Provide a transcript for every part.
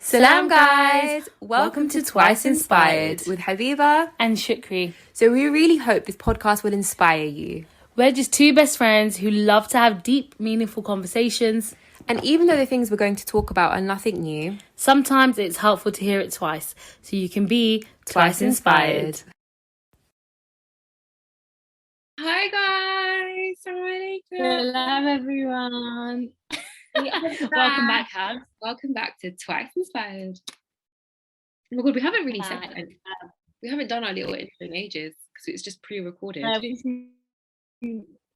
Salam guys! Welcome to Twice Inspired with Habibah and Shukri. So we really hope this podcast will inspire you. We're just two best friends who love to have deep, meaningful conversations. And even though the things we're going to talk about are nothing new, sometimes it's helpful to hear it twice, so you can be twice inspired. Hi guys! Hello everyone! Welcome back, Hab. Welcome back to Twice Inspired. Oh my god, we haven't really said that. We haven't done our little intro in ages because it's just pre-recorded.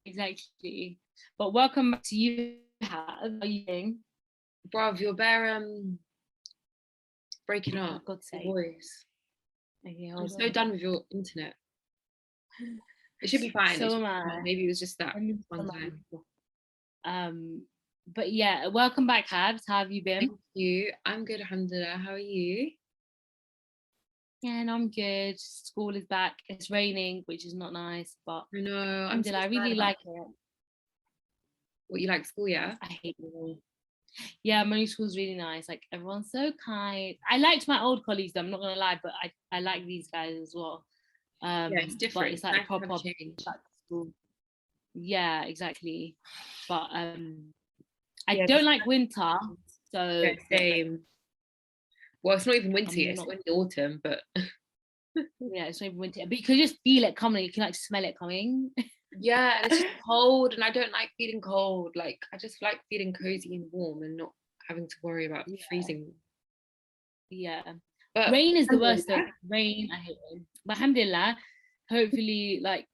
Exactly. But welcome back to you, Hab. How are you doing? Bruv, you're bare breaking up. God's sake. Voice. Okay, I'm so done with your internet. It should be fine. So am I. Maybe it was just that one time. But yeah, welcome back, Habs. How have you been? Thank you. I'm good, alhamdulillah. How are you? Yeah, and I'm good. School is back. It's raining, which is not nice, but I know. I really like it. What, you like school, yeah? I hate it. Yeah, my new school's really nice. Like, everyone's so kind. I liked my old colleagues, though, I'm not gonna lie, but I like these guys as well. Yeah, it's different. But it's like proper school. Yeah, exactly. But I don't like winter, so yeah, same. Well, it's not even winter yet, it's only autumn, but yeah, it's not even winter. But you can just feel it coming, you can like smell it coming. Yeah, and it's just cold, and I don't like feeling cold. Like, I just like feeling cozy and warm and not having to worry about freezing. Yeah. But rain is the worst though. Rain, I hate rain. But alhamdulillah, hopefully like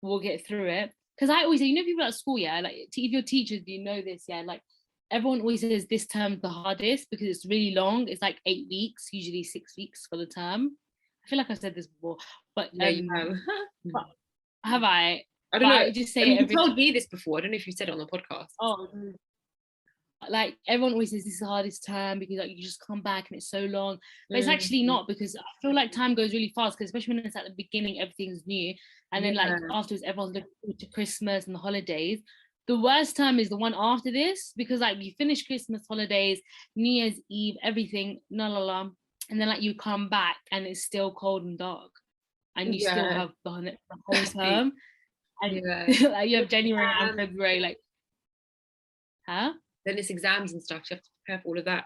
we'll get through it. Because I always say, you know, people at school, yeah, like if your teachers, you know this, yeah, like everyone always says this term's the hardest because it's really long. It's like 8 weeks, usually 6 weeks for the term. I feel like I've said this before, but yeah, you have. Have I? I don't know. I just say you told me this before. I don't know if you said it on the podcast. Oh, like everyone always says this is the hardest term because like you just come back and it's so long, but it's actually not, because I feel like time goes really fast, because especially when it's at the beginning everything's new, and then like afterwards everyone's looking forward to Christmas and the holidays. The worst term is the one after this, because like you finish Christmas holidays, New Year's Eve, everything, and then like you come back and it's still cold and dark, and you still have the whole term, and like you have January and February, like then it's exams and stuff, you have to prepare for all of that.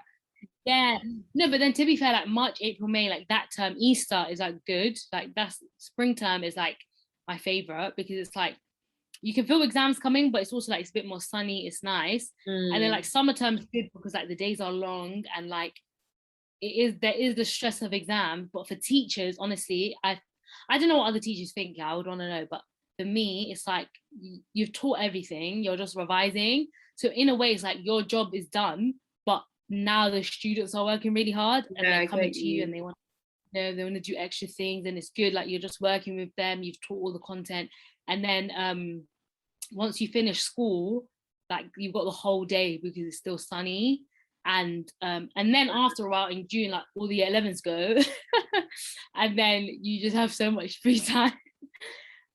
Yeah, no, but then to be fair, like March, April, May, like that term, Easter is like good. Like that's spring term is like my favorite, because it's like you can feel exams coming, but it's also like it's a bit more sunny, it's nice. And then like summer term is good because like the days are long, and like there is the stress of exams. But for teachers, honestly, I don't know what other teachers think. Yeah, I would want to know. But for me, it's like you've taught everything, you're just revising. So in a way, it's like your job is done, but now the students are working really hard, and they're coming to you and they want to do extra things, and it's good. Like you're just working with them, you've taught all the content, and then once you finish school, like you've got the whole day because it's still sunny. And then after a while in June, like all the year 11s go, and then you just have so much free time.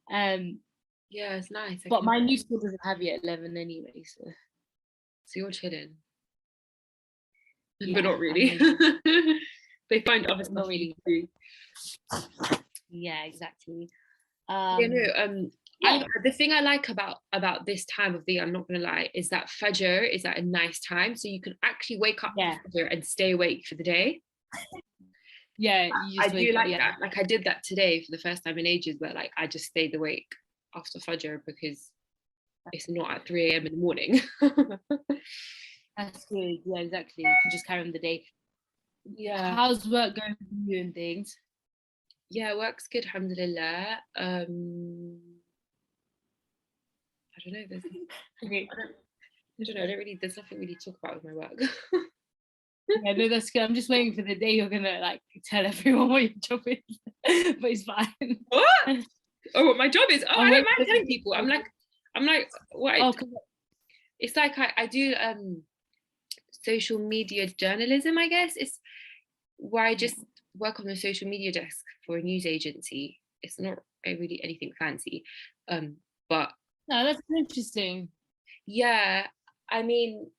Yeah, it's nice. But my new school doesn't have year 11 anyway, so you're chilling. Yeah, but not really. They find other stuff not really to do. Yeah, exactly. The thing I like about this time of the year, I'm not gonna lie, is that Fajr is at a nice time, so you can actually wake up Fajr and stay awake for the day. Yeah, I do like that. Like I did that today for the first time in ages, where like I just stayed awake after Fajr because it's not at 3 a.m. in the morning. That's good. Yeah, exactly. You can just carry on the day. Yeah. How's work going for you and things? Yeah, work's good, alhamdulillah. I don't know. There's nothing really to talk about with my work. Yeah, no, that's good. I'm just waiting for the day you're gonna like tell everyone what your job is, but it's fine. What? Oh, what my job is? Oh, I don't mind telling people. I'm like, what? It's like I do social media journalism, I guess. It's where I just work on the social media desk for a news agency. It's not really anything fancy, but no, that's interesting. Yeah, I mean,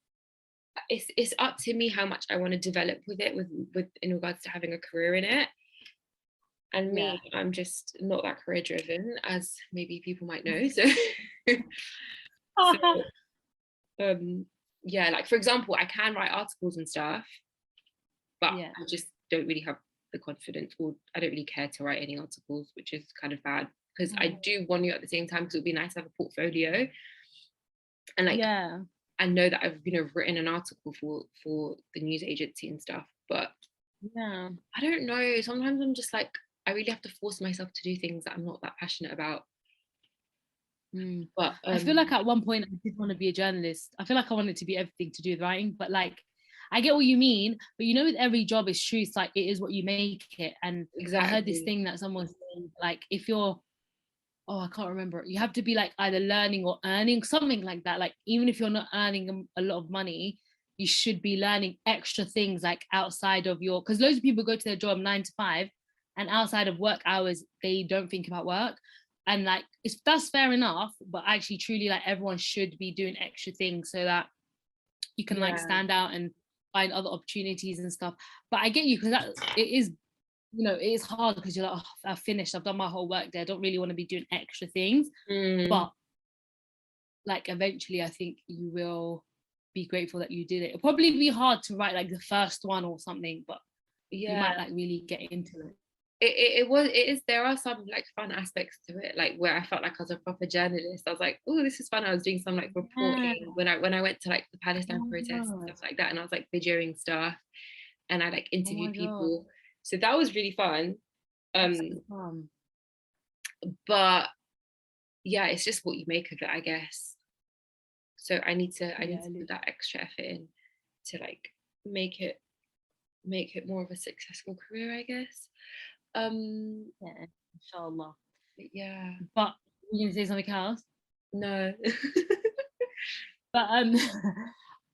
it's up to me how much I want to develop with it, with in regards to having a career in it. And me, I'm just not that career driven, as maybe people might know. So, yeah, like for example, I can write articles and stuff, but I just don't really have the confidence, or I don't really care to write any articles, which is kind of bad, because I do want to at the same time, because it would be nice to have a portfolio. And like, I know that I've, written an article for the news agency and stuff, but I don't know. Sometimes I'm just like, I really have to force myself to do things that I'm not that passionate about. But I feel like at one point I did want to be a journalist. I feel like I wanted to be everything to do with writing, but like, I get what you mean, but with every job, it's true. It's like, it is what you make it. And I heard this thing that someone said, like, if you're, I can't remember, you have to be like either learning or earning, something like that. Like, even if you're not earning a lot of money, you should be learning extra things, like outside of your, because loads of people go to their job 9 to 5, and outside of work hours, they don't think about work. And like, that's fair enough, but actually truly, like, everyone should be doing extra things so that you can like stand out and find other opportunities and stuff. But I get you, because it is, it is hard, because you're like, I've finished, I've done my whole work day, I don't really want to be doing extra things. But like, eventually I think you will be grateful that you did it. It'll probably be hard to write like the first one or something, but you might like really get into it. It is, there are some like fun aspects to it, like where I felt like I was a proper journalist. I was like, oh, this is fun. I was doing some like reporting when I went to like the Palestine protests and stuff like that, and I was like videoing stuff, and I like interviewed people. So that was really fun. But yeah, it's just what you make of it, I guess. So I need to put that extra effort in to like make it more of a successful career, I guess. Inshallah. Yeah. But you're gonna say something else? No. But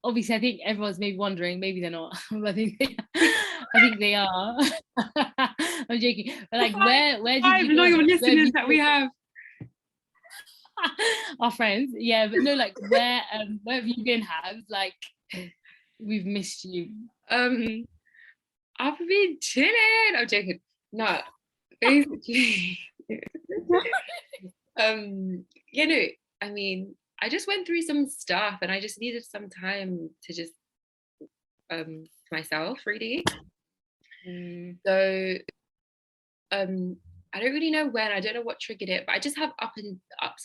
obviously I think everyone's maybe wondering, maybe they're not, but I think they are. I'm joking. But like, where did you go? Loyal listeners that we have. Our friends, yeah, but no, like, where have you been, like, we've missed you. I've been chilling. I'm joking. No, basically. I mean, I just went through some stuff, and I just needed some time to just myself, really. So I don't really know when, I don't know what triggered it, but I just have ups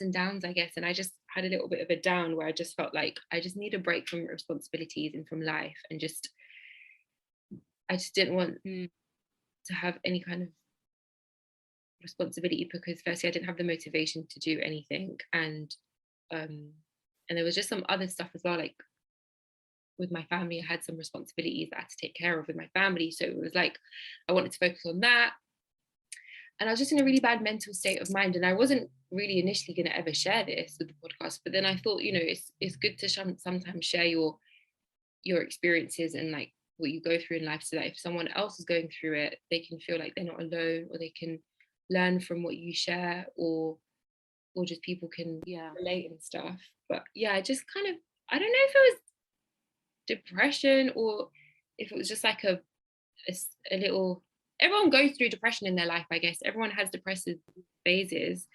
and downs, I guess. And I just had a little bit of a down where I just felt like I just need a break from responsibilities and from life, and I just didn't want to have any kind of responsibility, because firstly I didn't have the motivation to do anything, and there was just some other stuff as well, like with my family. I had some responsibilities that I had to take care of with my family, so it was like I wanted to focus on that, and I was just in a really bad mental state of mind. And I wasn't really initially going to ever share this with the podcast, but then I thought, it's good to sometimes share your experiences and like what you go through in life, so that if someone else is going through it, they can feel like they're not alone, or they can learn from what you share, or just people can relate and stuff. But yeah, I just kind of, I don't know if it was depression, or if it was just like a little, everyone goes through depression in their life, I guess. Everyone has depressive phases,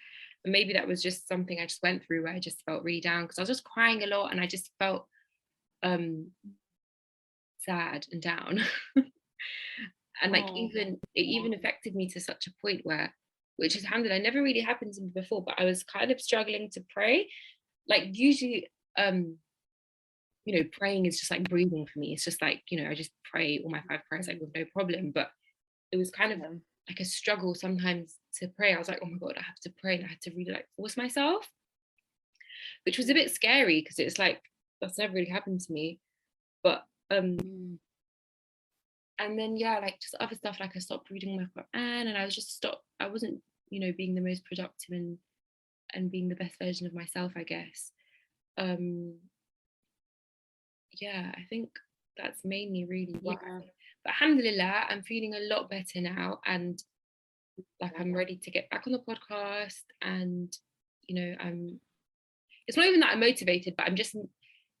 and maybe that was just something I just went through, where I just felt really down, because I was just crying a lot, and I just felt sad and down. And like, it even affected me to such a point where, which is alhamdulillah, never really happened to me before, but I was kind of struggling to pray. Like, usually praying is just like breathing for me. It's just like, I just pray all my 5 prayers like with no problem. But it was kind of like a struggle sometimes to pray. I was like, oh my God, I have to pray. And I had to really like force myself, which was a bit scary, because it's like, that's never really happened to me. But and then like just other stuff, like I stopped reading my Quran, and I wasn't being the most productive and being the best version of myself, I guess. I think that's mainly really why. But alhamdulillah, I'm feeling a lot better now, and like I'm ready to get back on the podcast, and it's not even that I'm motivated, but I'm just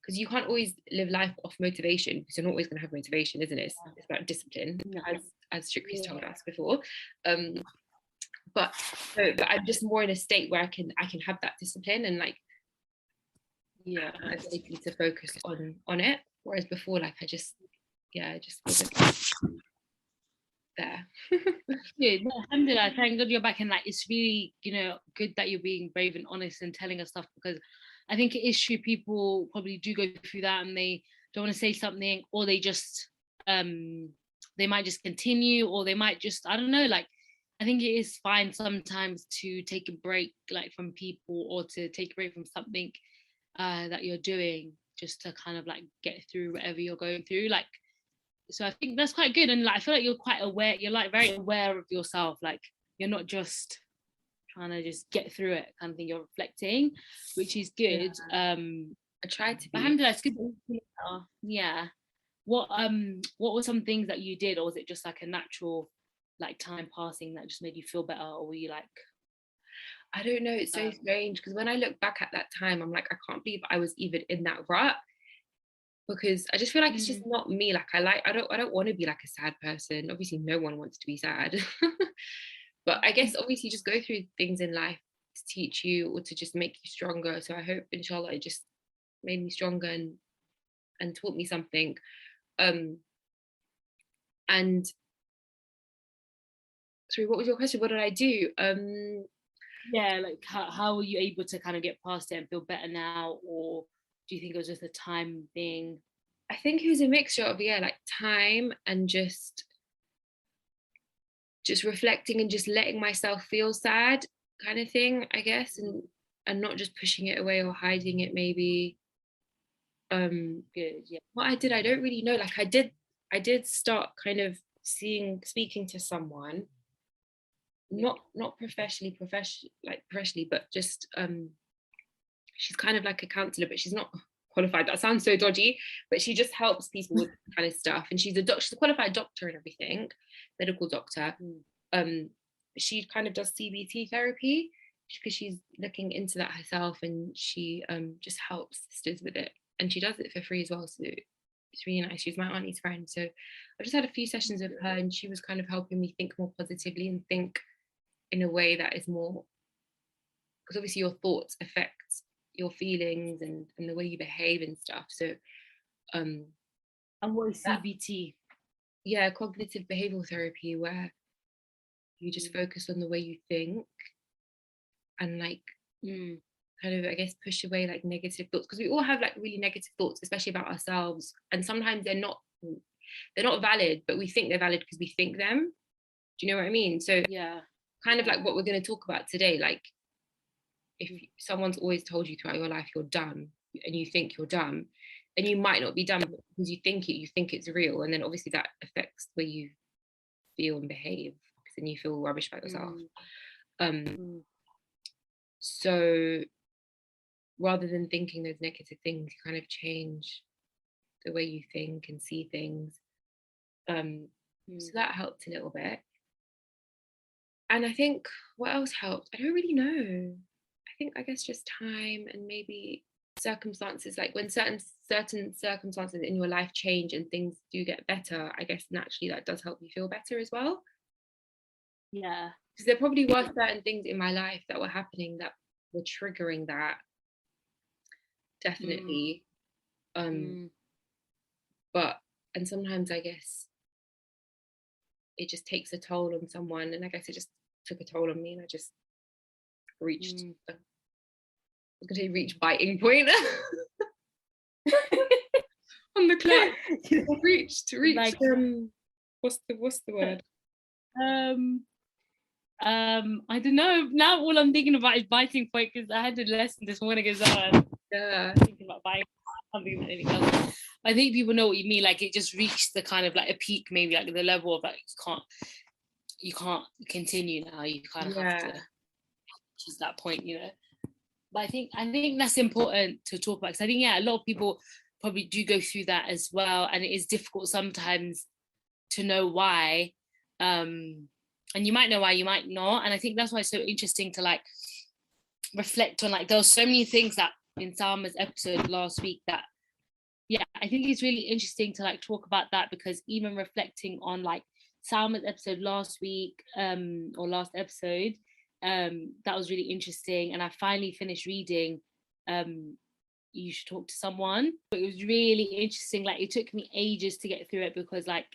because you can't always live life off motivation, because you're not always going to have motivation, isn't it? It's about discipline, as Strictly's told us before. But I'm just more in a state where I can have that discipline and like ability to focus on it, whereas before, like I just wasn't there. Good. Alhamdulillah, thank God you're back, and like it's really, you know, good that you're being brave and honest and telling us stuff, because I think it is true, people probably do go through that and they don't want to say something, or they just they might just continue, or they might just, I don't know, like I think it is fine sometimes to take a break like from people, or to take a break from something that you're doing, just to kind of like get through whatever you're going through. Like, so I think that's quite good. And like I feel like you're quite aware, you're like very aware of yourself, like you're not just trying to just get through it kind of thing, you're reflecting, which is good. I tried to be. Alhamdulillah, it's good. Yeah. What were some things that you did, or was it just like a natural like time passing that just made you feel better, or were you like, I don't know, it's so strange, because when I look back at that time, I'm like, I can't believe I was even in that rut, because I just feel like it's just not me. Like I don't want to be like a sad person. Obviously no one wants to be sad. But I guess obviously just go through things in life to teach you, or to just make you stronger. So I hope inshallah it just made me stronger and taught me something. And sorry, what was your question? What did I do? Yeah, like how were you able to kind of get past it and feel better now, or do you think it was just a time thing? I think it was a mixture of like time and just reflecting and just letting myself feel sad kind of thing, I guess, and not just pushing it away or hiding it maybe. Good. Yeah. What I did, I don't really know. Like I did start kind of speaking to someone, not professionally, but just she's kind of like a counselor, but she's not qualified. That sounds so dodgy, but she just helps people with kind of stuff. And she's a qualified doctor and everything, medical doctor. She kind of does CBT therapy because she's looking into that herself, and she just helps sisters with it, and she does it for free as well. So it's really nice. She's my auntie's friend. So I just had a few sessions with her, and she was kind of helping me think more positively and think in a way that is more, because obviously your thoughts affect your feelings and the way you behave and stuff. So and what is CBT? Yeah, cognitive behavioral therapy, where you just focus on the way you think and like kind of, I guess, push away like negative thoughts, because we all have like really negative thoughts, especially about ourselves, and sometimes they're not valid, but we think they're valid because we think them. Do you know what I mean? So yeah, kind of like what we're going to talk about today, like if someone's always told you throughout your life you're dumb, and you think you're dumb, and you might not be dumb because you think it's real, and then obviously that affects the way you feel and behave, because then you feel rubbish about yourself. So rather than thinking those negative things, you kind of change the way you think and see things. So that helped a little bit. And I think what else helped? I don't really know. I guess just time and maybe circumstances, like when certain circumstances in your life change and things do get better, I guess naturally that does help you feel better as well. Yeah. Because there probably were certain things in my life that were happening that were triggering that. Definitely. But, and sometimes I guess it just takes a toll on someone, and I guess it just took a toll on me, and I just reached I was gonna say reach biting point on the clock. reached like what's the word? I don't know. Now all I'm thinking about is biting point, because I had a lesson this morning as well. Yeah. Thinking about biting. I think people know what you mean. Like it just reached the kind of like a peak, maybe like the level of like you can't continue now. You kind of have to reach that point, you know. But I think that's important to talk about, because I think a lot of people probably do go through that as well, and it is difficult sometimes to know why. And you might know why, you might not. And I think that's why it's so interesting to like reflect on, like there were so many things that in Salma's episode last week that yeah, I think it's really interesting to like talk about that, because even reflecting on like Salma's episode last week, or last episode, that was really interesting. And I finally finished reading You Should Talk to Someone. But it was really interesting. Like it took me ages to get through it, because like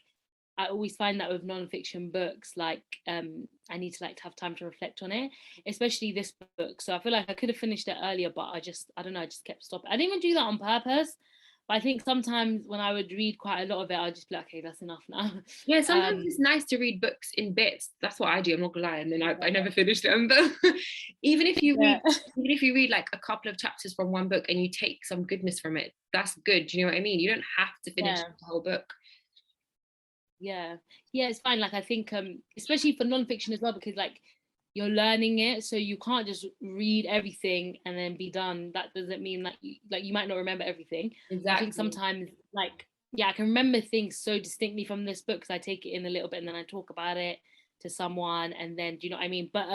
I always find that with non-fiction books, like I need to like have time to reflect on it, especially this book. So I feel like I could have finished it earlier, but I don't know, I just kept stopping. I didn't even do that on purpose. But I think sometimes when I would read quite a lot of it, I'd just be like, okay, that's enough now. Yeah, sometimes it's nice to read books in bits. That's what I do, I'm not gonna lie. And then I never finish them. But even if you read like a couple of chapters from one book and you take some goodness from it, that's good. Do you know what I mean? You don't have to finish the whole book. Yeah, it's fine. Like I think especially for non-fiction as well, because like you're learning it, so you can't just read everything and then be done. That doesn't mean that you might not remember everything. Exactly. I think sometimes like, yeah, I can remember things so distinctly from this book because I take it in a little bit and then I talk about it to someone, and then, do you know what I mean? But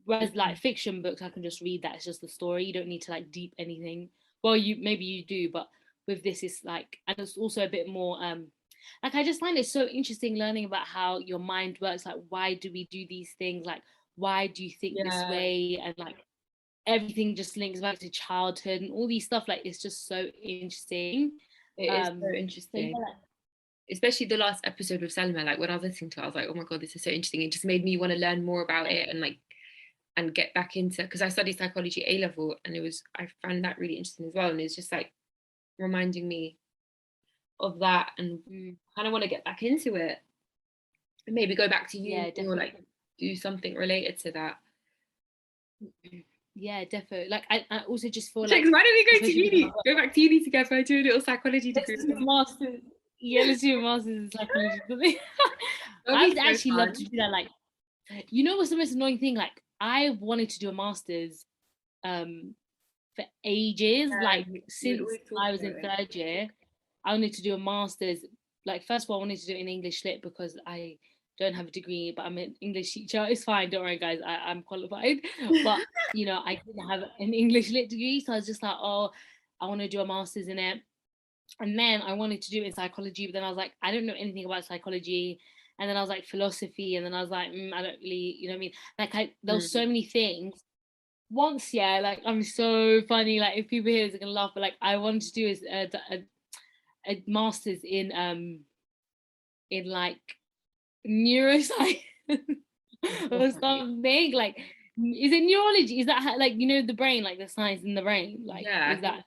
whereas like fiction books, I can just read that, it's just the story, you don't need to like deep anything. Well, maybe you do, but with this it's like, and it's also a bit more like I just find it so interesting learning about how your mind works. Like, why do we do these things? Like, why do you think this way? And like everything just links back to childhood and all these stuff. Like, it's just so interesting. It is so interesting. So, yeah. Especially the last episode with Salma. Like when I was listening to it, I was like, oh my god, this is so interesting. It just made me want to learn more about it and like get back into, because I studied psychology A level, and I found that really interesting as well. And it's just like reminding me of that, and kind of want to get back into it and maybe go back to uni, or like do something related to that. Yeah, definitely. Like I also just feel like, why don't we go to uni, go back to uni together, do a little psychology degree? Masters. Yeah, let's do a master's in psychology. I would actually love to do that. Like, you know what's the most annoying thing? Like, I wanted to do a master's for ages. Like since I was in third year, I wanted to do a master's. Like, first of all, I wanted to do it in English Lit because I don't have a degree, but I'm an English teacher. It's fine, don't worry, guys. I'm qualified. But you know, I didn't have an English Lit degree, so I was just like, oh, I want to do a master's in it. And then I wanted to do it in psychology, but then I was like, I don't know anything about psychology. And then I was like, philosophy, and then I was like, I don't really, you know what I mean? Like, there was so many things. Once, yeah, like I'm so funny. Like if people hear this, they're gonna laugh. But like I wanted to do is a master's in like neuroscience or something. Like, is it neurology? Is that how, like, you know, the brain, like the science in the brain? Like, is that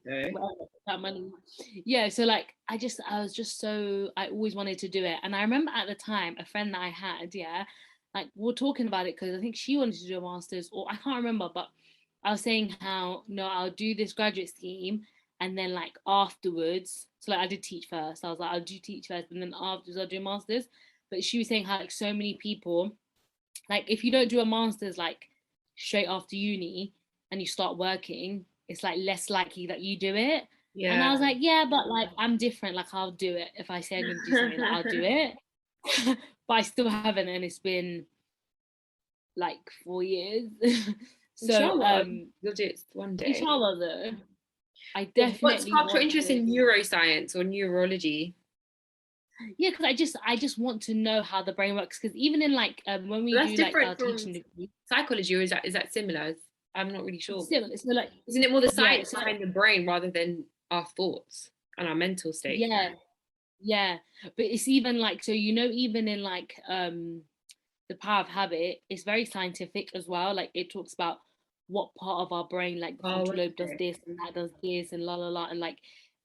money? Yeah. So like I was just so, I always wanted to do it. And I remember at the time a friend that I had, yeah, like we're talking about it because I think she wanted to do a master's, or I can't remember, but I was saying how, no, I'll do this graduate scheme, and then like afterwards, so like I did teach first. I was like, I'll do teach first, and then afterwards I'll do masters. But she was saying how like so many people, like if you don't do a master's like straight after uni and you start working, it's like less likely that you do it. Yeah. And I was like, yeah, but like I'm different. Like I'll do it. If I say I'm gonna do something, like, I'll do it. But I still haven't, and it's been like 4 years. So you'll do it one day. Inshallah, though. I definitely. What sparked your interest in neuroscience or neurology? Yeah, because I just want to know how the brain works. Because even in like when we do like our teaching degree, psychology, or is that similar? I'm not really sure. Similar. So like, isn't it more the science behind the brain rather than our thoughts and our mental state? Yeah. But it's even like, so you know, even in like The Power of Habit, it's very scientific as well. Like it talks about what part of our brain, like the frontal lobe does this and that does this and la la la, and like,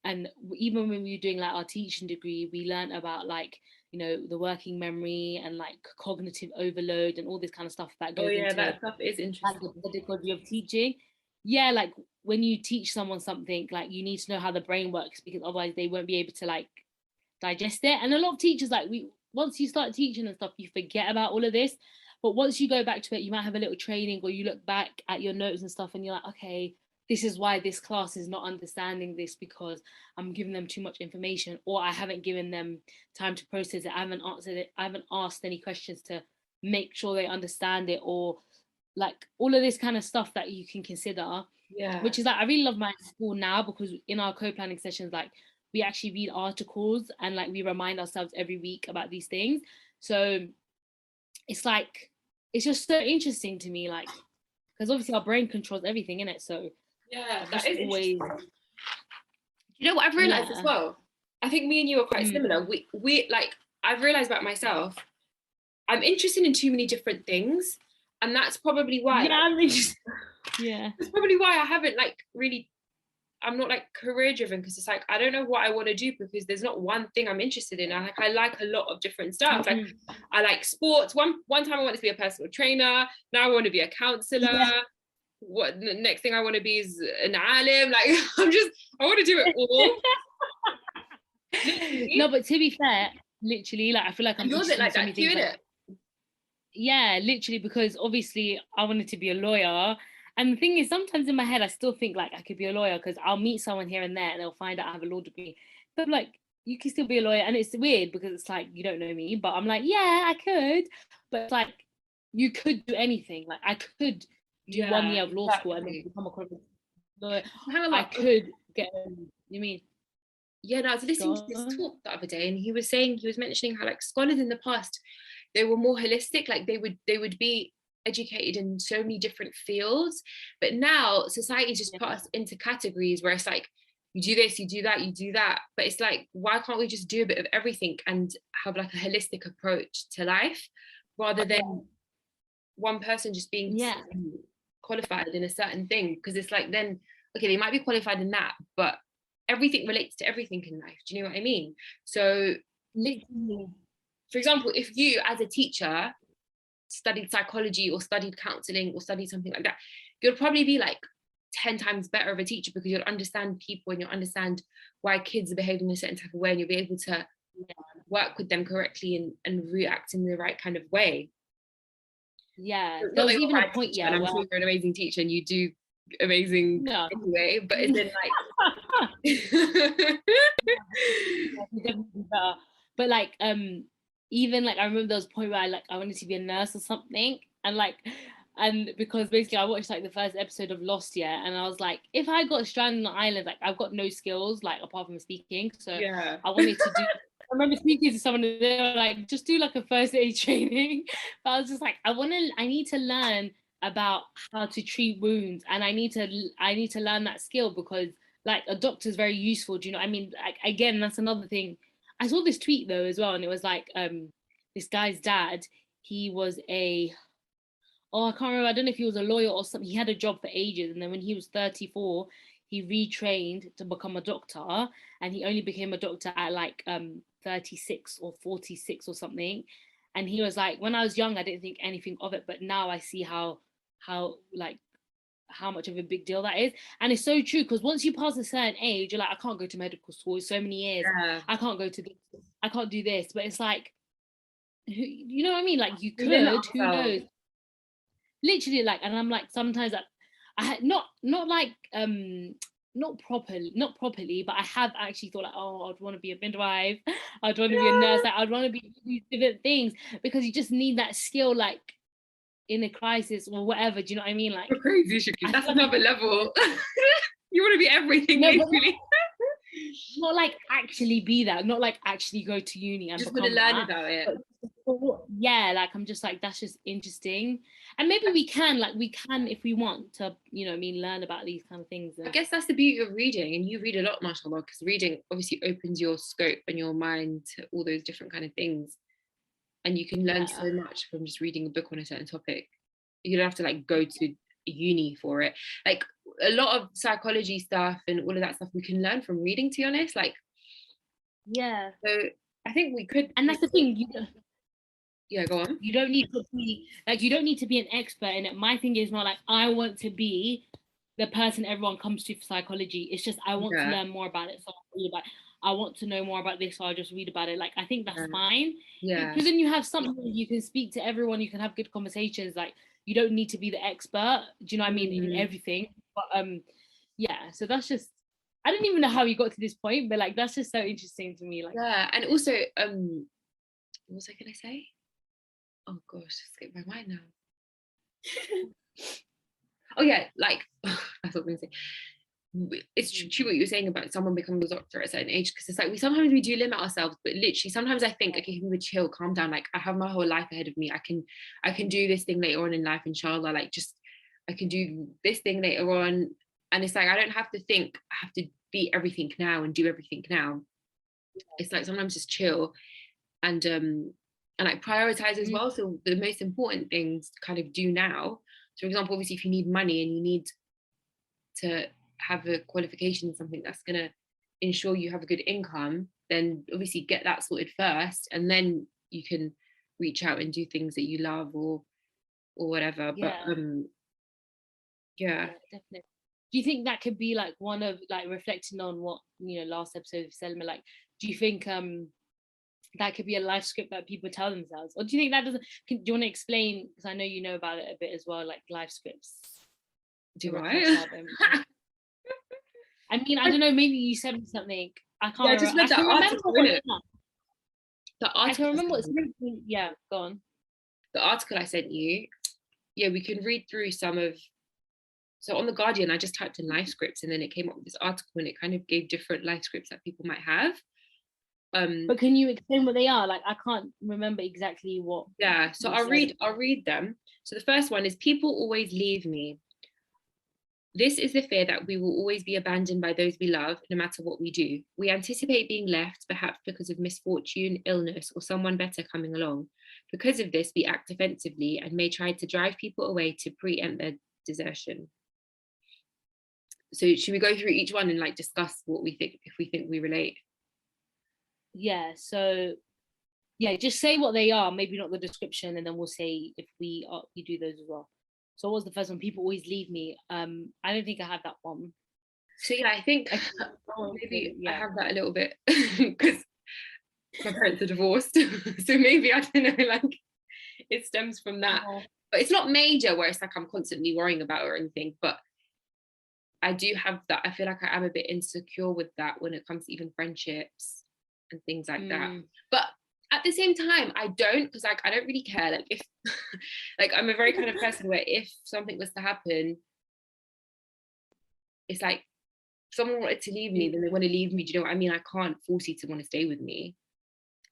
and even when we were doing like our teaching degree, we learned about like, you know, the working memory and like cognitive overload and all this kind of stuff that goes into that stuff is interesting. Like the pedagogy of teaching. Yeah, like when you teach someone something, like you need to know how the brain works, because otherwise they won't be able to like digest it. And a lot of teachers, like once you start teaching and stuff, you forget about all of this. But once you go back to it, you might have a little training, or you look back at your notes and stuff and you're like, okay, this is why this class is not understanding this, because I'm giving them too much information, or I haven't given them time to process it. I haven't answered it. I haven't asked any questions to make sure they understand it, or like all of this kind of stuff that you can consider. Yeah. Which is like, I really love my school now, because in our co-planning sessions, like we actually read articles and like we remind ourselves every week about these things. So it's like, it's just so interesting to me, like, because obviously our brain controls everything in it. So yeah, that just is always. You know what I've realized as well? I think me and you are quite similar. We like, I've realized about myself, I'm interested in too many different things, and that's probably why. Yeah, I'm interested. Yeah, that's probably why I haven't like really. I'm not like career driven, because it's like I don't know what I want to do, because there's not one thing I'm interested in. I like a lot of different stuff. Like I like sports. One time I wanted to be a personal trainer. Now I want to be a counselor. Yeah. What the next thing I want to be is an alim. Like I want to do it all. No, but to be fair, literally, like I feel like I'm interested in so many things. Like, yeah, literally, because obviously I wanted to be a lawyer. And the thing is, sometimes in my head, I still think like I could be a lawyer, because I'll meet someone here and there and they'll find out I have a law degree. But like, you can still be a lawyer. And it's weird because it's like, you don't know me, but I'm like, yeah, I could. But it's like, you could do anything. Like I could do 1 year of law school and then become a corporate lawyer. I could get, you mean? Yeah, no, I was listening to this talk the other day, and he was mentioning how like scholars in the past, they were more holistic. Like they would be educated in so many different fields, but now society just put us into categories where it's like, you do this, you do that, you do that. But it's like, why can't we just do a bit of everything and have like a holistic approach to life, rather than one person just being qualified in a certain thing? Because it's like, then okay, they might be qualified in that, but everything relates to everything in life. Do you know what I mean? So literally, for example, if you as a teacher studied psychology or studied counseling or studied something like that, you'll probably be like 10 times better of a teacher, because you'll understand people and you'll understand why kids are behaving in a certain type of way, and you'll be able to work with them correctly and react in the right kind of way. Yeah, there was even a point, teacher, and I'm sure you're an amazing teacher and you do amazing anyway, but it's in like but like even like I remember there was a point where I wanted to be a nurse or something, and because basically I watched like the first episode of Lost, and I was like, if I got stranded on an island, like I've got no skills like apart from speaking, so I wanted to do I remember speaking to someone and they were like, just do like a first aid training. But I was just like, I need to learn about how to treat wounds, and I need to learn that skill, because like a doctor is very useful. Do you know what I mean? Like, again, that's another thing. I saw this tweet though as well, and it was like this guy's dad, he was I can't remember, I don't know if he was a lawyer or something. He had a job for ages, and then when he was 34, he retrained to become a doctor, and he only became a doctor at like 36 or 46 or something. And he was like, when I was young, I didn't think anything of it, but now I see how much of a big deal that is. And it's so true, because once you pass a certain age, you're like, I can't go to medical school, it's so many years, I can't go to this, I can't do this. But it's like, you know what I mean, like you could, who knows, literally. Like, and I'm like, sometimes I had not properly, but I have actually thought like, oh, I'd want to be a midwife, I'd want to be a nurse, like I'd want to be these different things, because you just need that skill, like in a crisis or whatever. Do you know what I mean? Like, you're crazy, Shiki. That's another level. You want to be everything, literally. Not like actually be that, not like actually go to uni and just want to learn about it. Yeah, like I'm just like, that's just interesting. And maybe we can if we want to, you know what I mean, learn about these kind of things. I guess that's the beauty of reading, and you read a lot, mashallah, because reading obviously opens your scope and your mind to all those different kind of things, and you can learn so much from just reading a book on a certain topic. You don't have to like go to uni for it. Like a lot of psychology stuff and all of that stuff we can learn from reading, to be honest. Like, so I think we could. And that's the thing, go on. You don't need to be an expert in it. My thing is not like I want to be the person everyone comes to for psychology. It's just I want to learn more about it, so I'll read about it. I want to know more about this, so I'll just read about it. Like, I think that's fine. Because then you have something, you can speak to everyone, you can have good conversations. Like, you don't need to be the expert, do you know what I mean, in everything. But so that's just, I don't even know how you got to this point, but like that's just so interesting to me. Like, and also what was I gonna say? Oh gosh, it's skipped my mind now. Oh yeah, like that's what I'm gonna say. It's true what you were saying about someone becoming a doctor at a certain age, because it's like sometimes we do limit ourselves, but literally sometimes I think, okay, we would chill, calm down, like I have my whole life ahead of me. I can do this thing later on in life, inshallah, like just I can do this thing later on. And it's like I don't have to think I have to be everything now and do everything now. It's like sometimes just chill and like prioritize as well. So the most important things kind of do now. So for example, obviously if you need money and you need to have a qualification in something that's going to ensure you have a good income, then obviously get that sorted first, and then you can reach out and do things that you love or whatever. Yeah. But yeah, definitely. Do you think that could be like one of like reflecting on what, you know, last episode of Salma, like do you think that could be a life script that people tell themselves, or do you think that doesn't, do you want to explain, because I know you know about it a bit as well, like life scripts? Do I? I mean, I don't know, maybe you said something, I can't remember. Just read that article, innit? The article, I can remember what's written. Yeah, go on. The article I sent you, yeah, we can read through some of. So on The Guardian, I just typed in life scripts and then it came up with this article and it kind of gave different life scripts that people might have. But can you explain what they are? Like, I can't remember exactly what. Yeah, so I'll read them. So the first one is, people always leave me. This is the fear that we will always be abandoned by those we love, no matter what we do. We anticipate being left, perhaps because of misfortune, illness, or someone better coming along. Because of this, we act defensively and may try to drive people away to preempt their desertion. So should we go through each one and like discuss what we think, if we think we relate? Yeah, so yeah, just say what they are, maybe not the description, and then we'll say if we do those as well. So what was the first one? People always leave me. I don't think I had that one. So yeah, I think maybe I have that a little bit because my parents are divorced. So maybe, I don't know, like it stems from that. But it's not major where it's like I'm constantly worrying about it or anything, but I do have that. I feel like I am a bit insecure with that when it comes to even friendships and things like that. But at the same time, I don't, because like I don't really care. Like if like I'm a very kind of person where if something was to happen, it's like if someone wanted to leave me, then they want to leave me. Do you know what I mean? I can't force you to want to stay with me.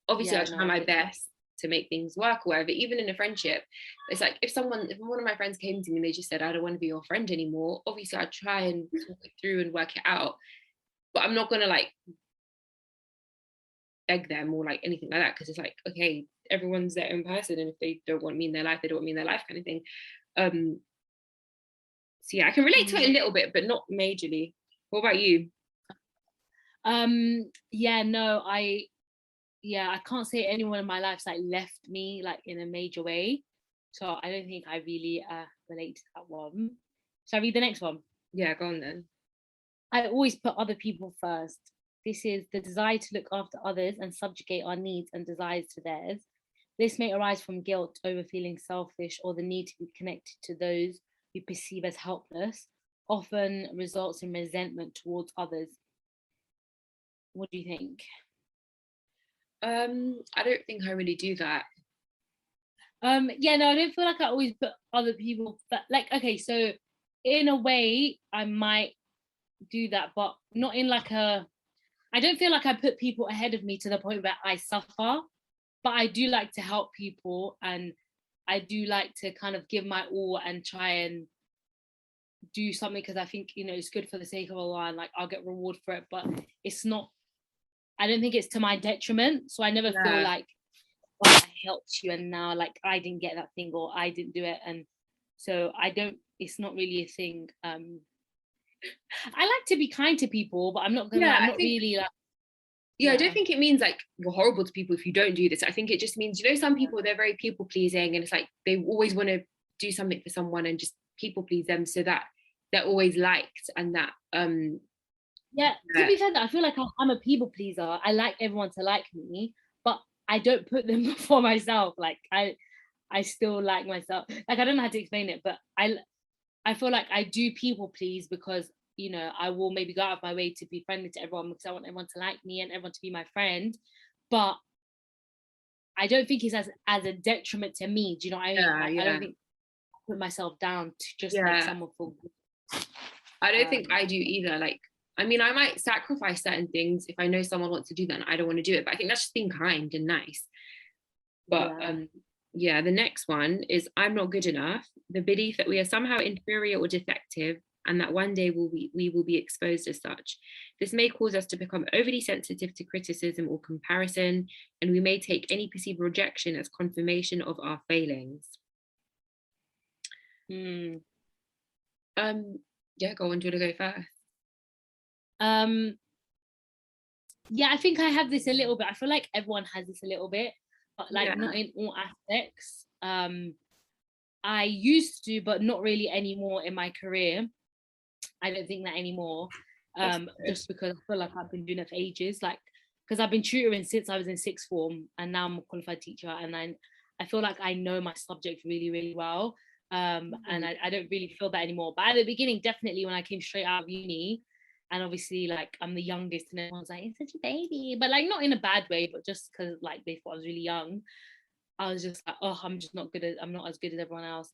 Obviously, I try my best to make things work or whatever. Even in a friendship, it's like if one of my friends came to me and they just said, I don't want to be your friend anymore, obviously I'd try and talk it through and work it out. But I'm not gonna like beg them or like anything like that, because it's like, okay, everyone's their own person, and if they don't want me in their life, they don't want me in their life, kind of thing. So yeah, I can relate to it a little bit, but not majorly. What about you? Yeah, no, I can't say anyone in my life's like left me like in a major way, so I don't think I really relate to that one. Shall I read the next one? Yeah, go on then. I always put other people first. This is the desire to look after others and subjugate our needs and desires to theirs. This may arise from guilt over feeling selfish or the need to be connected to those we perceive as helpless, often results in resentment towards others. What do you think? I don't think I really do that. Yeah, no, I don't feel like I always put other people, but like, okay, so in a way I might do that, but not in like I don't feel like I put people ahead of me to the point where I suffer, but I do like to help people, and I do like to kind of give my all and try and do something because I think, you know, it's good for the sake of Allah, and like I'll get reward for it, but it's not, I don't think it's to my detriment. So I never feel like, well, I helped you and now like I didn't get that thing or I didn't do it, and so I don't, it's not really a thing. I like to be kind to people, but I'm not gonna, I'm not really like, I don't think it means like you're horrible to people if you don't do this. I think it just means, you know, some people, they're very people pleasing, and it's like they always want to do something for someone and just people please them so that they're always liked, and that to be fair, I feel like I'm a people pleaser. I like everyone to like me, but I don't put them before myself. Like I still like myself. Like I don't know how to explain it, but I feel like I do people please because, you know, I will maybe go out of my way to be friendly to everyone because I want everyone to like me and everyone to be my friend. But I don't think it's as a detriment to me. Do you know what I mean? Like, I don't think I put myself down to just make someone feel good. I don't think I do either. Like, I mean, I might sacrifice certain things if I know someone wants to do that and I don't want to do it, but I think that's just being kind and nice. But the next one is I'm not good enough. The belief that we are somehow inferior or defective, and that one day we will be exposed as such. This may cause us to become overly sensitive to criticism or comparison, and we may take any perceived rejection as confirmation of our failings. Yeah, go on, do you want to go first? Yeah, I think I have this a little bit. I feel like everyone has this a little bit, but like not in all aspects. I used to, but not really anymore in my career. I don't think that anymore. Just because I feel like I've been doing it for ages. Like, because I've been tutoring since I was in sixth form, and now I'm a qualified teacher, and I feel like I know my subject really, really well. And I don't really feel that anymore. But at the beginning, definitely when I came straight out of uni, and obviously like I'm the youngest, and everyone's like, "You're such a baby," but like not in a bad way, but just because like they thought I was really young. I was just like, oh, I'm not as good as everyone else.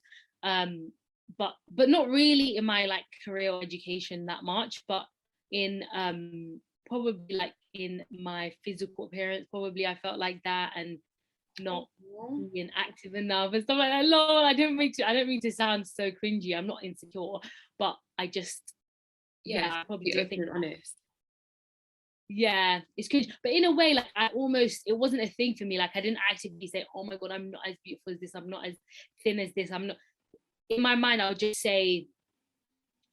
But not really in my like career or education that much, but in probably like in my physical appearance, probably I felt like that, and not being active enough and stuff like that. Lol, I don't mean to sound so cringy. I'm not insecure, but I just I probably just think honest. Yeah, it's cringe, but in a way, like it wasn't a thing for me. Like I didn't actively say, oh my god, I'm not as beautiful as this, I'm not as thin as this, I'm not. In my mind, I would just say,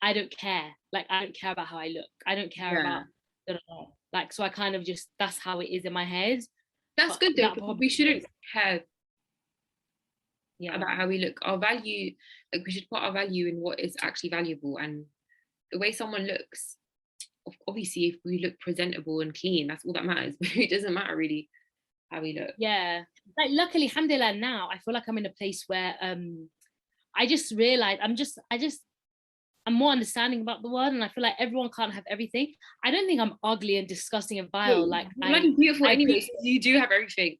I don't care. Like I don't care about how I look, I don't care about like, so I kind of just, that's how it is in my head. That's good though, because we shouldn't care about how we look. Our value, like we should put our value in what is actually valuable, and the way someone looks, obviously if we look presentable and clean, that's all that matters. But it doesn't matter really how we look. Like luckily, alhamdulillah, now I feel like I'm in a place where I just realized I'm more understanding about the world, and I feel like everyone can't have everything. I don't think I'm ugly and disgusting and vile. Like I'm beautiful anyway. So you do have everything.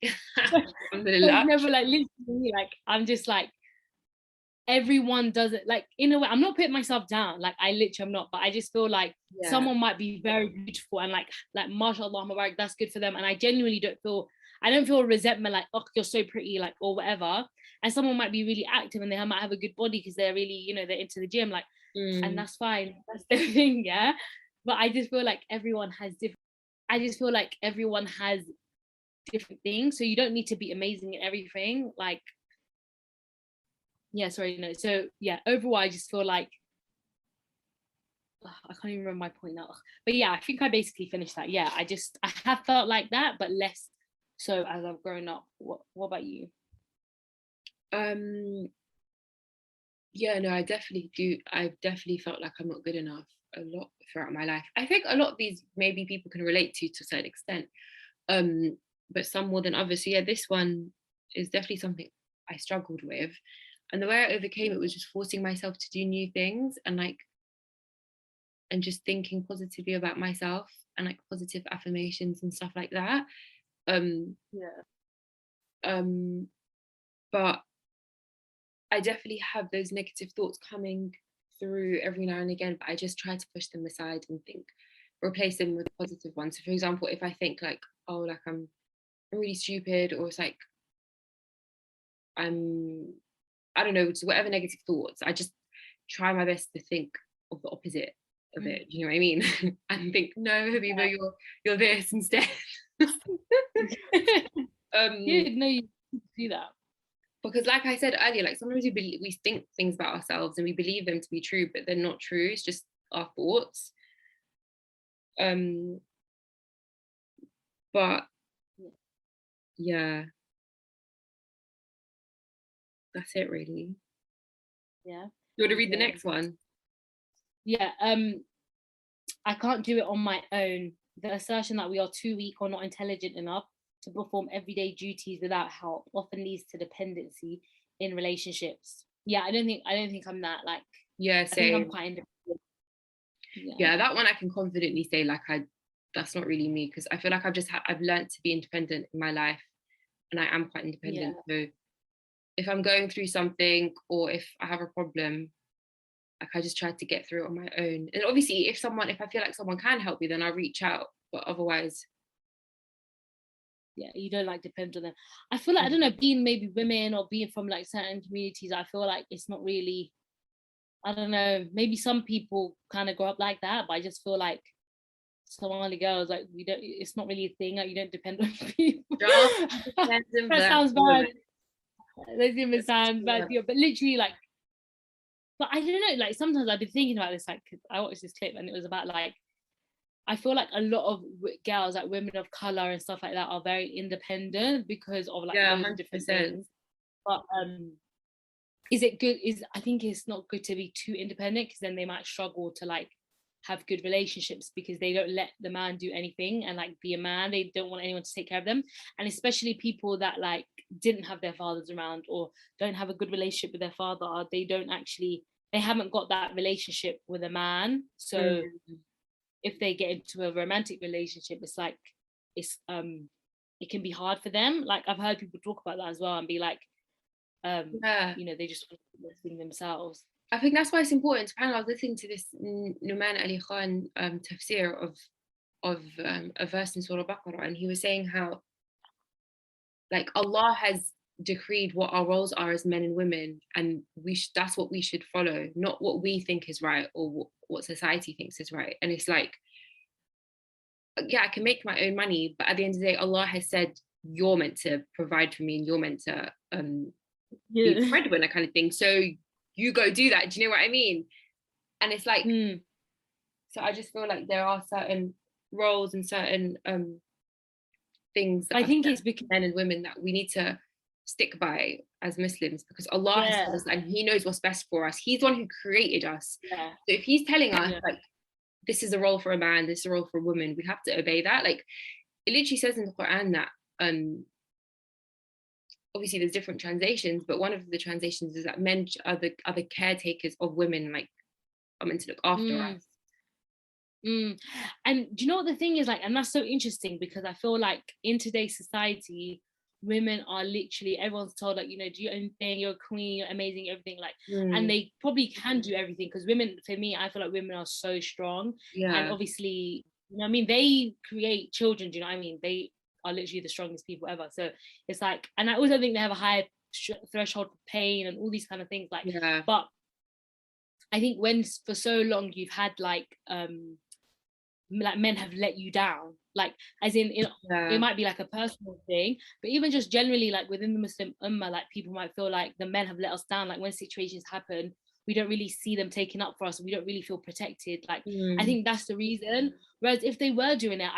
Never like literally, like I'm just like, everyone does it. Like in a way, I'm not putting myself down. Like I literally am not, but I just feel like someone might be very beautiful and like mashallah, mubarak, that's good for them. And I genuinely don't feel resentment, like, oh, you're so pretty, like, or whatever. And someone might be really active and they might have a good body because they're really, they're into the gym, like, and that's fine. That's the thing, yeah. But I just feel like everyone has different things. So you don't need to be amazing in everything. Like, So overall, I just feel like, I can't even remember my point now. But yeah, I think I basically finished that. Yeah, I have felt like that, but less so as I've grown up. What about you? I definitely do. I've definitely felt like I'm not good enough a lot throughout my life. I think a lot of these maybe people can relate to a certain extent, but some more than others. So yeah, this one is definitely something I struggled with, and the way I overcame it was just forcing myself to do new things, and just thinking positively about myself, and like positive affirmations and stuff like that. But I definitely have those negative thoughts coming through every now and again, but I just try to push them aside and replace them with positive ones. So for example, if I think like, oh, like I'm really stupid, or it's like I don't know, just whatever negative thoughts, I just try my best to think of the opposite of it. Do you know what I mean? And think, no, Habibah, you're this instead. You do that. Because like I said earlier, like sometimes we think things about ourselves and we believe them to be true, but they're not true. It's just our thoughts. But yeah, that's it really. Yeah. You want to read the next one? Yeah. I can't do it on my own. The assertion that we are too weak or not intelligent enough to perform everyday duties without help often leads to dependency in relationships. Yeah, I don't think I'm that, like, yeah, same. I think I'm quite independent. Yeah, that one I can confidently say, like, that's not really me, because I feel like I've learned to be independent in my life, and I am quite independent. So if I'm going through something or if I have a problem, like I just try to get through it on my own. And obviously if I feel like someone can help me, then I'll reach out, but otherwise, yeah, you don't like depend on them. I feel like, I don't know, being maybe women or being from like certain communities, I feel like it's not really, I don't know, maybe some people kind of grow up like that, but I just feel like Somali girls, like, we don't, it's not really a thing, like you don't depend on people. That sounds bad. That even sounds bad, yeah, but literally like, but I don't know, like sometimes I've been thinking about this, like I watched this clip and it was about like, I feel like a lot of girls, like women of color and stuff like that, are very independent because of like loads of different things. But is it good? I think it's not good to be too independent, because then they might struggle to like have good relationships, because they don't let the man do anything and like be a man. They don't want anyone to take care of them, and especially people that like didn't have their fathers around or don't have a good relationship with their father, or they haven't got that relationship with a man. So if they get into a romantic relationship, it's like it can be hard for them. Like I've heard people talk about that as well and be like, you know, they just want to do this thing themselves. I think that's why it's important. Apparently I was listening to this Numan Ali Khan tafsir of a verse in Surah Baqarah, and he was saying how like Allah has decreed what our roles are as men and women, and that's what we should follow, not what we think is right or what society thinks is right. And it's like, yeah, I can make my own money, but at the end of the day, Allah has said you're meant to provide for me and you're meant to be the breadwinner kind of thing. So you go do that. Do you know what I mean? And it's like, so I just feel like there are certain roles and certain things that I think it's because men and women that we need to stick by as Muslims, because Allah has told us and He knows what's best for us. He's the one who created us. So if He's telling us like, this is a role for a man, this is a role for a woman, we have to obey that. Like it literally says in the Quran that obviously there's different translations, but one of the translations is that men are the caretakers of women, like are meant to look after us. And do you know what the thing is, like, and that's so interesting, because I feel like in today's society, women are literally, everyone's told like, you know, do your own thing, you're a queen, you're amazing, everything, like, and they probably can do everything, because women, for me, I feel like women are so strong, and obviously, you know what I mean, they create children, do you know what I mean, they are literally the strongest people ever. So it's like, and I also think they have a higher threshold for pain and all these kind of things, like, but I think when for so long you've had like men have let you down, like as in it might be like a personal thing, but even just generally like within the Muslim ummah, like people might feel like the men have let us down, like when situations happen we don't really see them taking up for us, we don't really feel protected, like I think that's the reason. Whereas if they were doing it,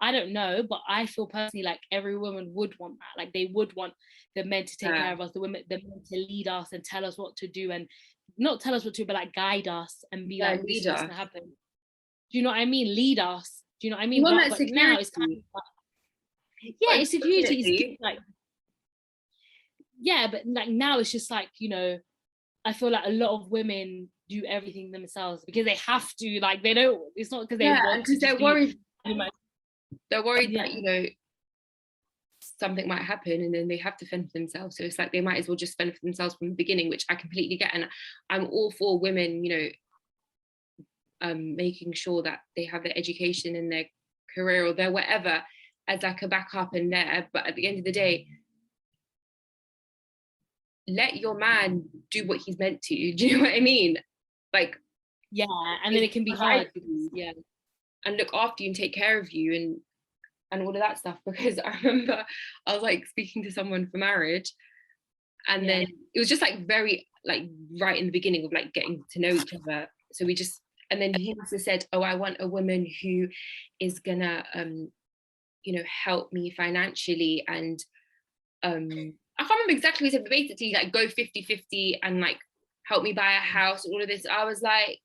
I don't know, but I feel personally like every woman would want that, like they would want the men to take care of us, the men to lead us and tell us what to do, and not tell us what to do, but like guide us and be like, this is what's gonna happen. Do you know what I mean? Lead us. Do you know what I mean? But now it's kind of like, it's security. It's like, but like now it's just like, you know, I feel like a lot of women do everything themselves because they have to. Like they don't. It's not because they want to. They're worried. They're worried that, you know, something might happen and then they have to fend for themselves. So it's like they might as well just fend for themselves from the beginning, which I completely get. And I'm all for women, you know, making sure that they have their education and their career or their whatever as like a backup and there. But at the end of the day, let your man do what he's meant to. Do you know what I mean? Like, and then it can be hard. And look after you and take care of you and all of that stuff. Because I remember I was like speaking to someone for marriage, and then it was just like very like right in the beginning of like getting to know each other. So we just, and then he must have said, oh, I want a woman who is gonna you know, help me financially, and I can't remember exactly what he said, but basically like go 50-50 and like help me buy a house, all of this. I was like,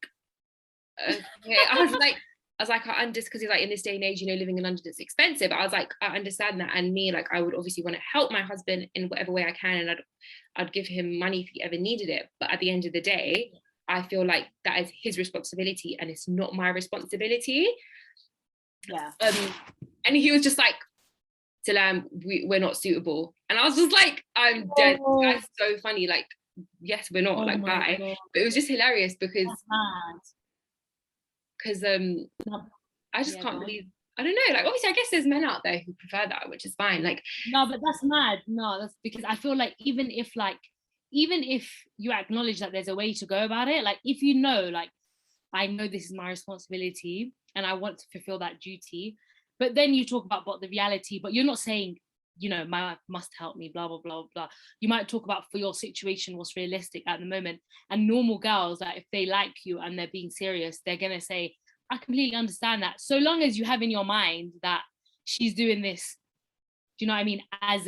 okay. I was like, I understand, because he's like, in this day and age, you know, living in London is expensive. I was like, I understand that. And me, like, I would obviously want to help my husband in whatever way I can, and I'd give him money if he ever needed it. But at the end of the day, I feel like that is his responsibility and it's not my responsibility. And he was just like Salam, we're not suitable. And I was just like, I'm dead. That's so funny. Like, yes, we're not, like, bye. But it was just hilarious because I just can't believe, I don't know, like, obviously I guess there's men out there who prefer that, which is fine. Like, no, but that's mad. No, that's because I feel like even if you acknowledge that there's a way to go about it, like if you know, like, I know this is my responsibility and I want to fulfill that duty, but then you talk about the reality, but you're not saying, you know, my wife must help me, blah, blah, blah, blah. You might talk about for your situation what's realistic at the moment. And normal girls, that if they like you and they're being serious, they're going to say, I completely understand that. So long as you have in your mind that she's doing this, do you know what I mean? It's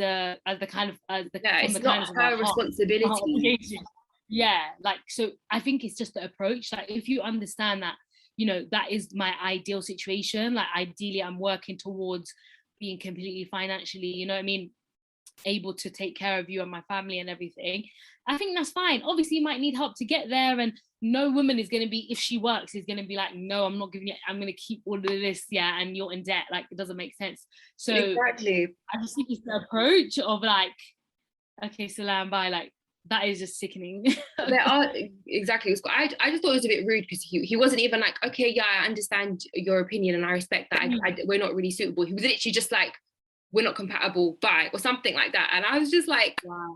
not her responsibility. Yeah, like, so I think it's just the approach. Like, if you understand that, you know, that is my ideal situation. Like, ideally, I'm working towards being completely financially, you know what I mean, able to take care of you and my family and everything. I think that's fine. Obviously, you might need help to get there, and no woman is going to be, if she works, is going to be like, no, I'm not giving you, I'm going to keep all of this, yeah, and you're in debt. Like, it doesn't make sense. So exactly, I just think it's the approach of like, okay, Salam, bye. Like, that is just sickening. There are, exactly. I just thought it was a bit rude because he wasn't even like, okay, yeah, I understand your opinion and I respect that. We're not really suitable. He was literally just like, we're not compatible, bye, or something like that. And I was just like, wow,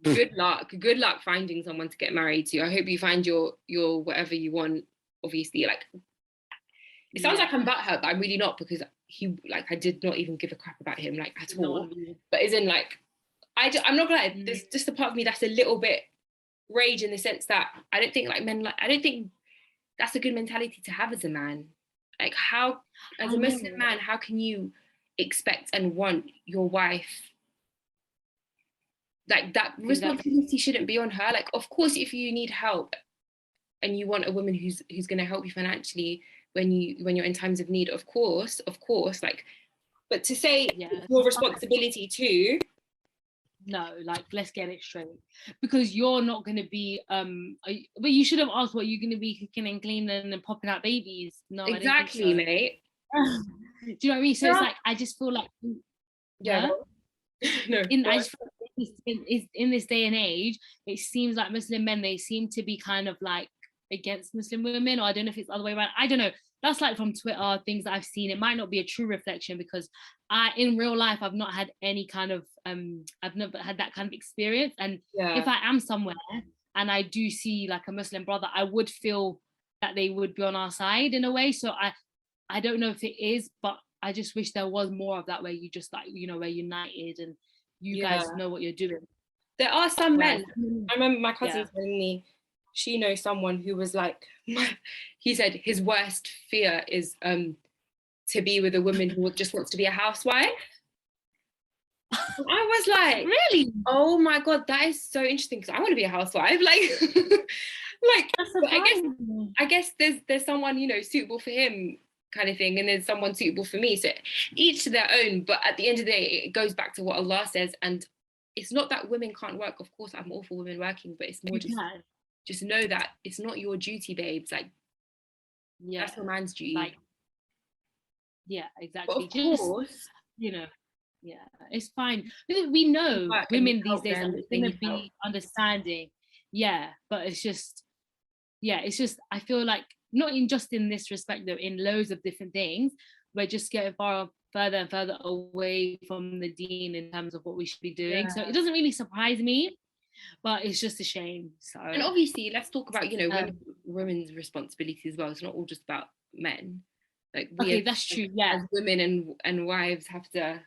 good luck finding someone to get married to. I hope you find your whatever you want. Obviously, like, it sounds like I'm butthurt, but I'm really not, because I did not even give a crap about him, like, at all. But isn't like, I'm not gonna lie, there's just a part of me that's a little bit rage, in the sense that I don't think that's a good mentality to have as a man. Like, how, as a Muslim man, how can you expect and want your wife, like, that responsibility shouldn't be on her. Like, of course, if you need help and you want a woman who's going to help you financially when you're in times of need, of course, like, but to say it's your responsibility too. No, like, let's get it straight, because you're not going to be but you should have asked what you're going to be cooking and cleaning and popping out babies. No, exactly, I don't think so. Mate. Do you know what I mean? So it's like, I just feel like, in this day and age, it seems like Muslim men, they seem to be kind of like against Muslim women, or I don't know if it's the other way around. I don't know. That's like from Twitter, things that I've seen. It might not be a true reflection, because in real life, I've not had any kind of I've never had that kind of experience. And if I am somewhere and I do see like a Muslim brother, I would feel that they would be on our side in a way. So I don't know if it is, but I just wish there was more of that, where you just, like, you know, we're united and you guys know what you're doing. There are some men. I remember my cousin telling me she knows someone who was like, he said his worst fear is to be with a woman who just wants to be a housewife. I was like, really? Oh my God, that is so interesting, because I want to be a housewife. Like, I guess there's someone, you know, suitable for him, kind of thing, and there's someone suitable for me. So each to their own. But at the end of the day, it goes back to what Allah says, and it's not that women can't work. Of course, I'm all for women working, but it's more just know that it's not your duty, babes. Like, that's your man's duty. Like, exactly. But of course, you know, it's fine. We know women these days are going to be understanding. Yeah, but it's just, I feel like, not just in this respect though, in loads of different things, we're just getting further and further away from the deen in terms of what we should be doing. So it doesn't really surprise me, but it's just a shame. So, and obviously, let's talk about, you know, women's responsibility as well. It's not all just about men. Like, that's true. Yeah, as women and wives have to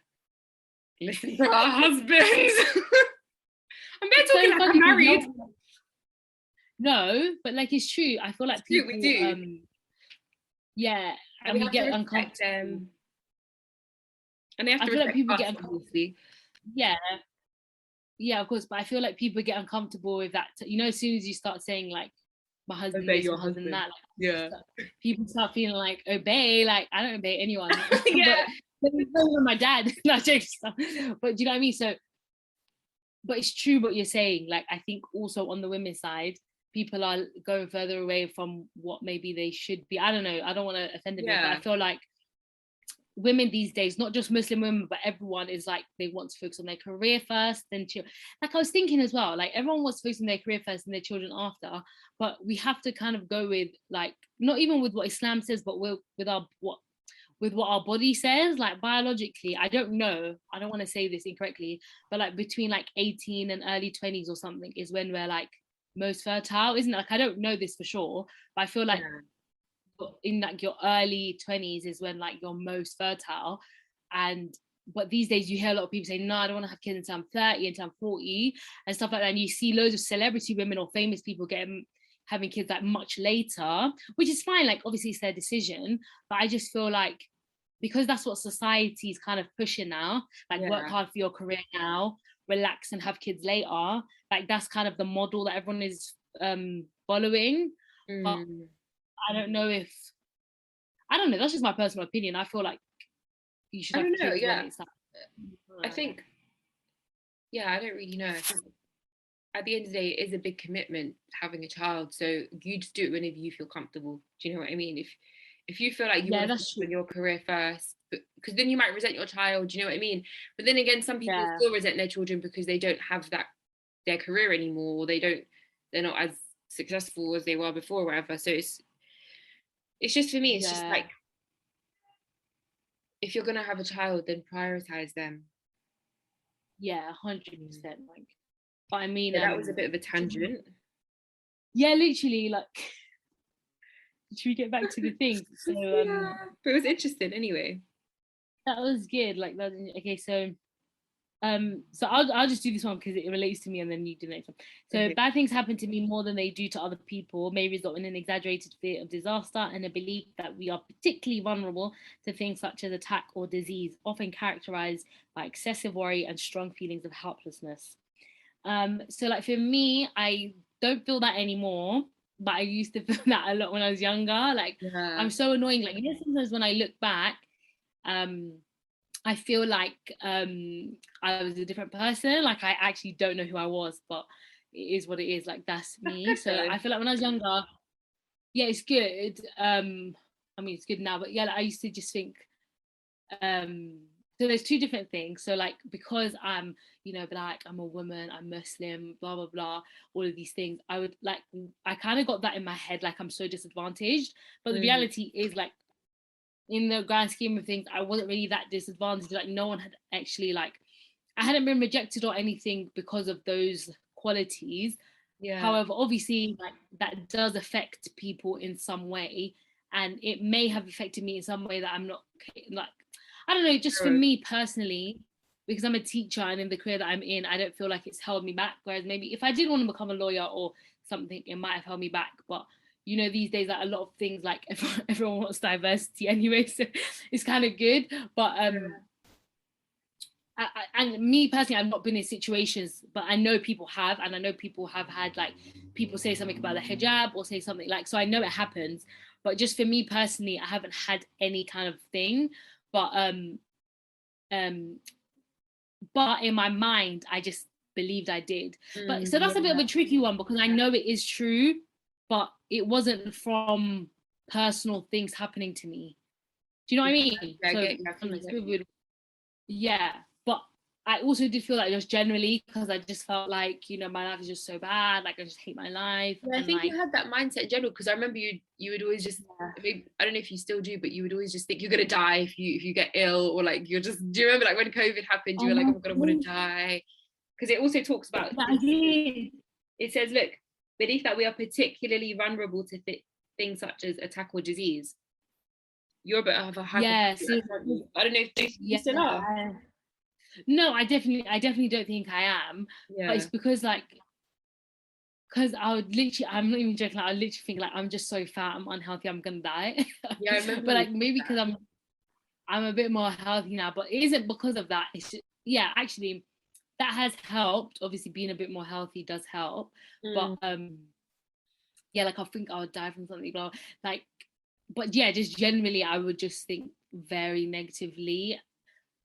listen to our husbands. I'm better talking like I'm married. No, but like, it's true. I feel like people, we do. and we get uncomfortable. And they have to, I feel like people get uncomfortable. Yeah, of course. But I feel like people get uncomfortable with that. You know, as soon as you start saying like, my husband obey this, your my husband that, like, people start feeling like, obey. Like, I don't obey anyone. But my dad. Not joking stuff. But do you know what I mean? So, but it's true what you're saying. Like, I think also on the women's side, people are going further away from what maybe they should be. I don't know. I don't want to offend them, but I feel like women these days, not just Muslim women, but everyone is like, they want to focus on their career first, then like I was thinking as well, like everyone wants to focus on their career first and their children after, but we have to kind of go with like, not even with what Islam says, but with what our body says, like biologically. I don't know, I don't want to say this incorrectly, but like between like 18 and early 20s or something is when we're like most fertile, isn't it? Like I don't know this for sure, but I feel like in like your early 20s is when like you're most fertile. And but these days you hear a lot of people say, no, I don't want to have kids until I'm 30, until I'm 40 and stuff like that, and you see loads of celebrity women or famous people having kids like much later, which is fine, like obviously it's their decision, but I just feel like because that's what society is kind of pushing now, like work hard for your career now, relax and have kids later, like that's kind of the model that everyone is following. But I don't know, that's just my personal opinion. I feel like you should have kids when it's like, I think, I don't really know. I think at the end of the day, it is a big commitment having a child. So you just do it whenever you feel comfortable. Do you know what I mean? If you feel like you want to focus on your career first, because then you might resent your child. Do you know what I mean? But then again, some people still resent their children because they don't have their career anymore. Or they're not as successful as they were before, or whatever. So it's just, for me, it's just like, if you're gonna have a child, then prioritize them. 100%. Like, but I mean, that was a bit of a tangent. Yeah, literally. Like, should we get back to the thing? So but it was interesting anyway. That was good. Like that. Okay, so I'll just do this one because it relates to me, and then you do the next one. So bad things happen to me more than they do to other people may result in an exaggerated fear of disaster and a belief that we are particularly vulnerable to things such as attack or disease, often characterized by excessive worry and strong feelings of helplessness. So like for me, I don't feel that anymore, but I used to feel that a lot when I was younger. Like I'm so annoying. Like, you know, sometimes when I look back, I feel like I was a different person. Like I actually don't know who I was, but it is what it is. Like that's me. So I feel like when I was younger, it's good. I mean, it's good now, but like, I used to just think, so there's two different things. So like, because I'm, you know, Black, I'm a woman, I'm Muslim, blah, blah, blah, all of these things, I kind of got that in my head, like I'm so disadvantaged. But the reality is, like, in the grand scheme of things, I wasn't really that disadvantaged. Like no one had actually, like, I hadn't been rejected or anything because of those qualities. However, obviously, like that does affect people in some way, and it may have affected me in some way that I'm not, like, I don't know, just for me personally, because I'm a teacher and in the career that I'm in, I don't feel like it's held me back. Whereas maybe if I did want to become a lawyer or something, it might have held me back. But you know, these days, like a lot of things, like everyone wants diversity anyway, so it's kind of good. But and me personally, I've not been in situations, but I know people have, and I know people have had, like, people say something about the hijab or say something, like, so I know it happens. But just for me personally, I haven't had any kind of thing. But but in my mind, I just believed I did. But so that's a bit of a tricky one, because I know it is true, but it wasn't from personal things happening to me. Do you know what I mean? But I also did feel like just generally, because I just felt like, you know, my life is just so bad, like I just hate my life. I think you had that mindset in general, because I remember you would always just, maybe, I don't know if you still do, but you would always just think you're gonna die if you get ill, or like you're just, do you remember like when COVID happened, you were like, oh my God, I want to die? Because it also talks about, it says, look, belief that we are particularly vulnerable to things such as attack or disease. You're a bit of a high. I don't know if you still are. No, I definitely don't think I am. But it's because, like, because I'm not even joking, like, I literally think, like, I'm just so fat, I'm unhealthy, I'm gonna die. I remember. But like maybe because I'm a bit more healthy now, but it isn't because of that. It's just, actually that has helped. Obviously being a bit more healthy does help. But like I think I would die from something, blah, like, but just generally I would just think very negatively.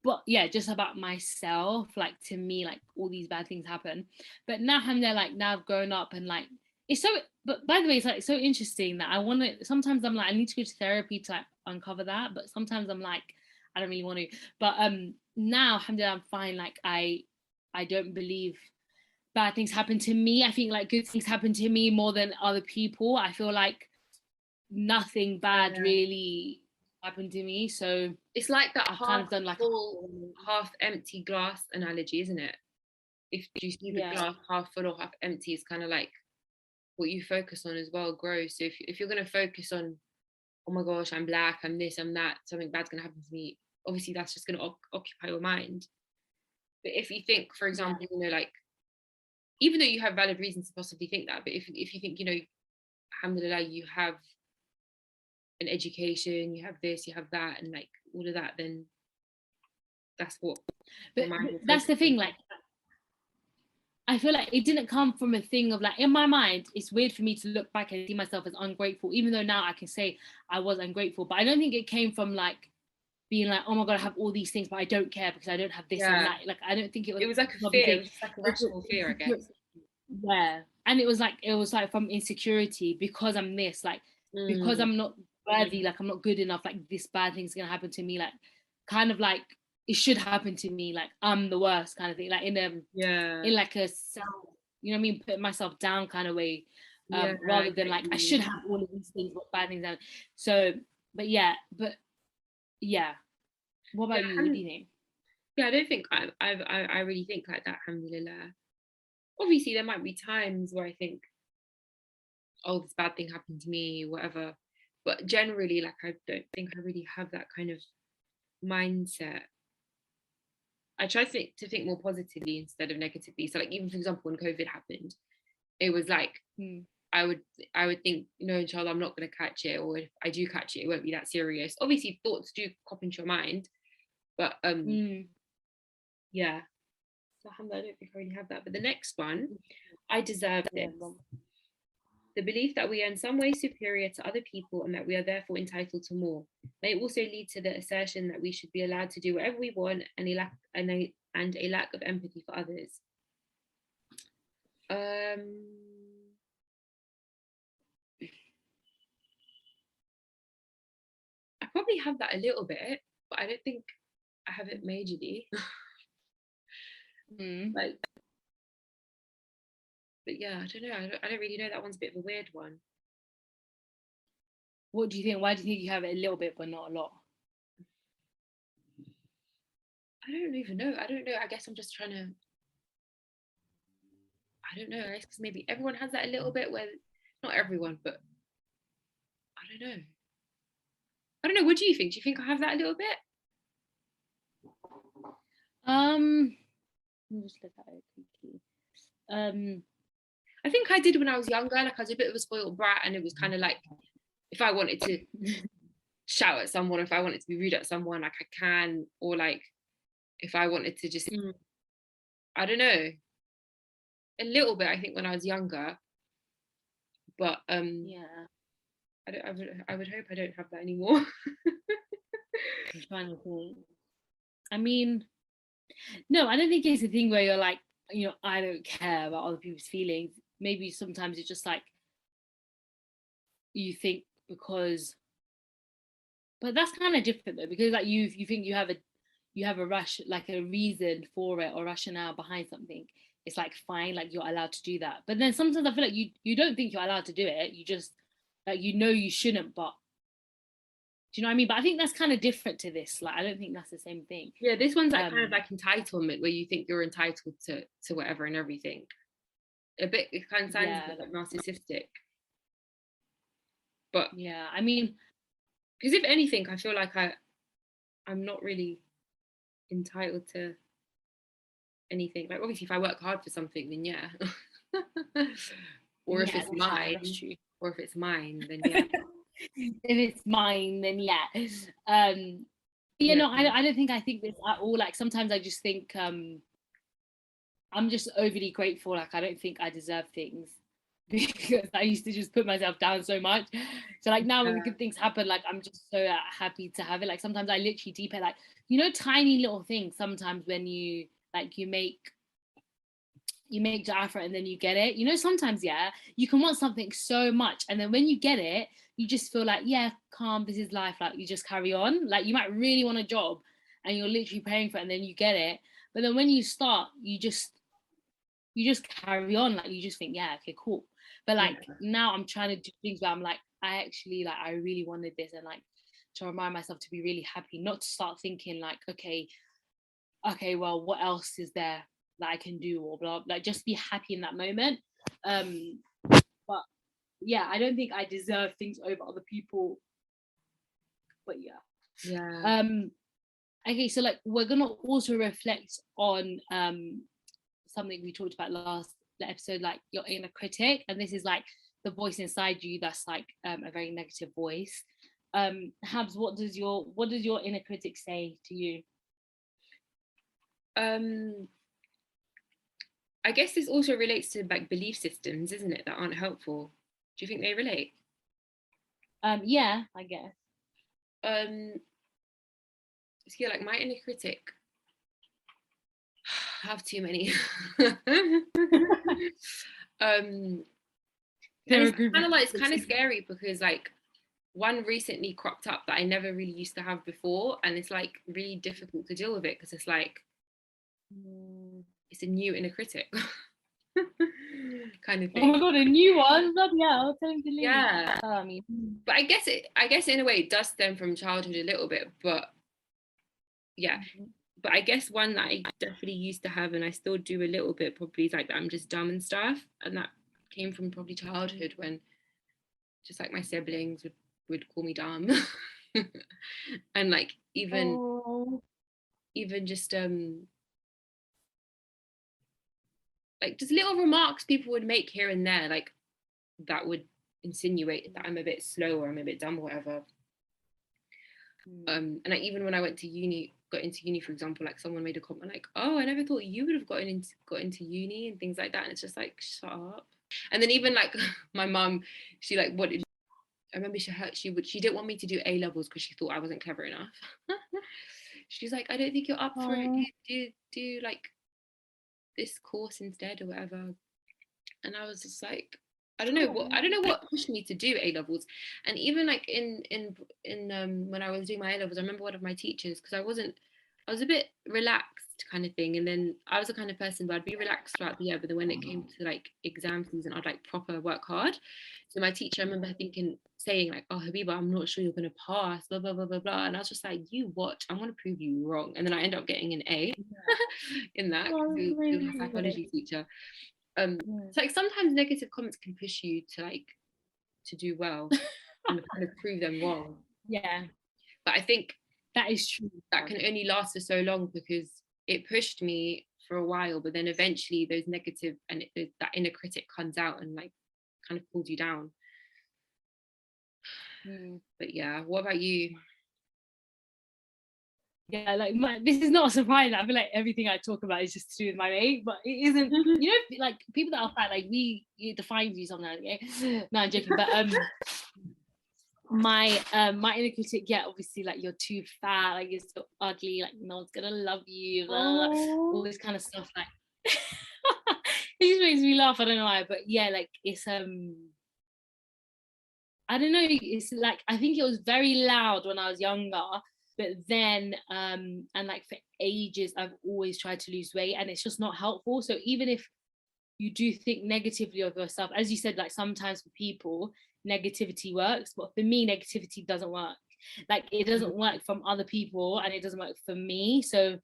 But just about myself, like, to me, like, all these bad things happen. But now I've grown up, and like, it's so, but by the way, it's like so interesting that sometimes I'm like, I need to go to therapy to, like, uncover that. But sometimes I'm like, I don't really want to. But now, alhamdulillah, I'm fine. Like I don't believe bad things happen to me. I think like good things happen to me more than other people. I feel like nothing bad really happened to me. So it's like that I've kind of done like full, half empty glass analogy, isn't it? If you see the glass half full or half empty, it's kind of like what you focus on as well grows. So if you're going to focus on, oh my gosh, I'm black, I'm this, I'm that, something bad's going to happen to me, obviously that's just going to occupy your mind. But if you think, for example, you know, like, even though you have valid reasons to possibly think that, but if you think, you know, alhamdulillah, you have an education, you have this, you have that, and like all of that, then that's what. But that's the thing, like, I feel like it didn't come from a thing of like, in my mind, it's weird for me to look back and see myself as ungrateful, even though now I can say I was ungrateful. But I don't think it came from like being like, oh my God, I have all these things, but I don't care because I don't have this and that. Like, I don't think it was like a fear. It was just like a rational fear, I guess. Yeah. And it was like from insecurity, because I'm this, like, because I'm not worthy, like I'm not good enough, like this bad thing's gonna happen to me, like kind of like it should happen to me, like I'm the worst kind of thing, like in like a self, you know what I mean, putting myself down kind of way, rather than like I should have all of these things, what bad things happen. So but yeah. What about you? What do you think? I don't think I really think like that, alhamdulillah. Obviously there might be times where I think, oh, this bad thing happened to me, whatever, but generally, like, I don't think I really have that kind of mindset. I try to think more positively instead of negatively. So like, even for example, when COVID happened, it was like I would think, you know, inshallah, I'm not going to catch it, or if I do catch it, it won't be that serious. Obviously thoughts do pop into your mind, but yeah, so alhamdulillah, I don't think I really have that. But the next one, I deserve this. The belief that we are in some way superior to other people and that we are therefore entitled to more may also lead to the assertion that we should be allowed to do whatever we want, and a lack of empathy for others. I probably have that a little bit, but I don't think I have it majorly. Like, but yeah, I don't know. I don't really know. That one's a bit of a weird one. What do you think? Why do you think you have it a little bit but not a lot? I don't even know. I don't know. I guess I'm just trying to. I don't know. I guess because maybe everyone has that a little bit. Where not everyone, but I don't know. I don't know. What do you think? Do you think I have that a little bit? Let me just look at it quickly. I think I did when I was younger. Like, I was a bit of a spoiled brat, and it was kind of like, if I wanted to shout at someone, if I wanted to be rude at someone, like I can, or like if I wanted to just, I don't know, a little bit. I think when I was younger, but yeah, I would hope I don't have that anymore. I'm trying to think. I mean, no, I don't think it's a thing where you're like, you know, I don't care about other people's feelings. Maybe sometimes it's just like you think because, but that's kind of different though, because like you think you have a rush, like a reason for it or rationale behind something. It's like fine, like you're allowed to do that. But then sometimes I feel like you don't think you're allowed to do it. You just like, you know, you shouldn't, but do you know what I mean? But I think that's kind of different to this. Like, I don't think that's the same thing. Yeah, this one's like kind of like entitlement, where you think you're entitled to whatever and everything. A bit, it kind of sounds a bit like narcissistic. But yeah, I mean, because if anything, I feel like I'm not really entitled to anything. Like, obviously, if I work hard for something, then yeah. Or if it's mine, or if it's mine, then yeah. If it's mine, then yeah. You know, I don't think I think this at all. Like, sometimes I just think I'm just overly grateful. Like, I don't think I deserve things because I used to just put myself down so much. So like now when good things happen, like I'm just so happy to have it. Like sometimes I literally deep like, you know, tiny little things sometimes when you like you make you make dua for it and then you get it. You know, sometimes, yeah, you can want something so much, and then when you get it, you just feel like, yeah, calm, this is life. Like, you just carry on. Like, you might really want a job and you're literally praying for it and then you get it. But then when you start, you just carry on. Like, you just think, yeah, okay, cool. But like, now I'm trying to do things where I'm like, I really wanted this, and like, to remind myself to be really happy, not to start thinking like, okay, well, what else is there that I can do, or blah, like, just be happy in that moment. But yeah, I don't think I deserve things over other people, but yeah. Okay, so like, we're gonna also reflect on something we talked about last episode, like your inner critic, and this is like the voice inside you that's like a very negative voice. Habs, what does your inner critic say to you? I guess this also relates to like belief systems, isn't it, that aren't helpful. Do you think they relate? Yeah, I guess. So yeah, like my inner critic, I have too many. It's kind of scary because like one recently cropped up that I never really used to have before, and it's like really difficult to deal with it because it's like it's a new inner critic. Kind of thing. Oh my god, a new one? Bloody hell, tell him to leave. Yeah. But I guess in a way it does stem from childhood a little bit, but yeah. But I guess one that I definitely used to have, and I still do a little bit, probably is like that I'm just dumb and stuff, and that came from probably childhood when just like my siblings would call me dumb. And like even just like just little remarks people would make here and there, like that would insinuate that I'm a bit slow or I'm a bit dumb or whatever. And like, even when I got into uni, for example, like someone made a comment like, "Oh, I never thought you would have got into uni," and things like that, and it's just like, shut up. And then even like my mum, she like, what did I remember she didn't want me to do A levels because she thought I wasn't clever enough. She's like, "I don't think you're up for it. Do like this course instead or whatever." And I was just like, I don't know what pushed me to do A levels. And even like in when I was doing my A levels, I remember one of my teachers, because I was a bit relaxed kind of thing, and then I was the kind of person where I'd be relaxed throughout the year, but then when it came to like exam season, I'd like proper work hard. So my teacher, I remember saying like, "Oh, Habibah, I'm not sure you're gonna pass, blah blah blah blah blah," and I was just like, "You watch, I'm gonna prove you wrong." And then I ended up getting an A in that. He was a psychology teacher. So like sometimes negative comments can push you to do well and kind of prove them wrong. Yeah, but I think that is true. That can only last for so long because it pushed me for a while, but then eventually those negative and that inner critic comes out and like kind of pulls you down. But yeah, what about you? Yeah, like this is not a surprise. I feel like everything I talk about is just to do with my mate, but it isn't. You know, like people that are fat, like it defines you sometimes. Okay? No, I'm joking. But my inner critic, yeah, obviously, like, you're too fat, like you're so ugly, like no one's gonna love you, blah, all this kind of stuff. Like it just makes me laugh. I don't know why, but yeah, like it's I don't know. It's like, I think it was very loud when I was younger. But then and like for ages I've always tried to lose weight, and it's just not helpful. So even if you do think negatively of yourself, as you said, like sometimes for people negativity works, but for me negativity doesn't work. Like it doesn't work from other people and it doesn't work for me. So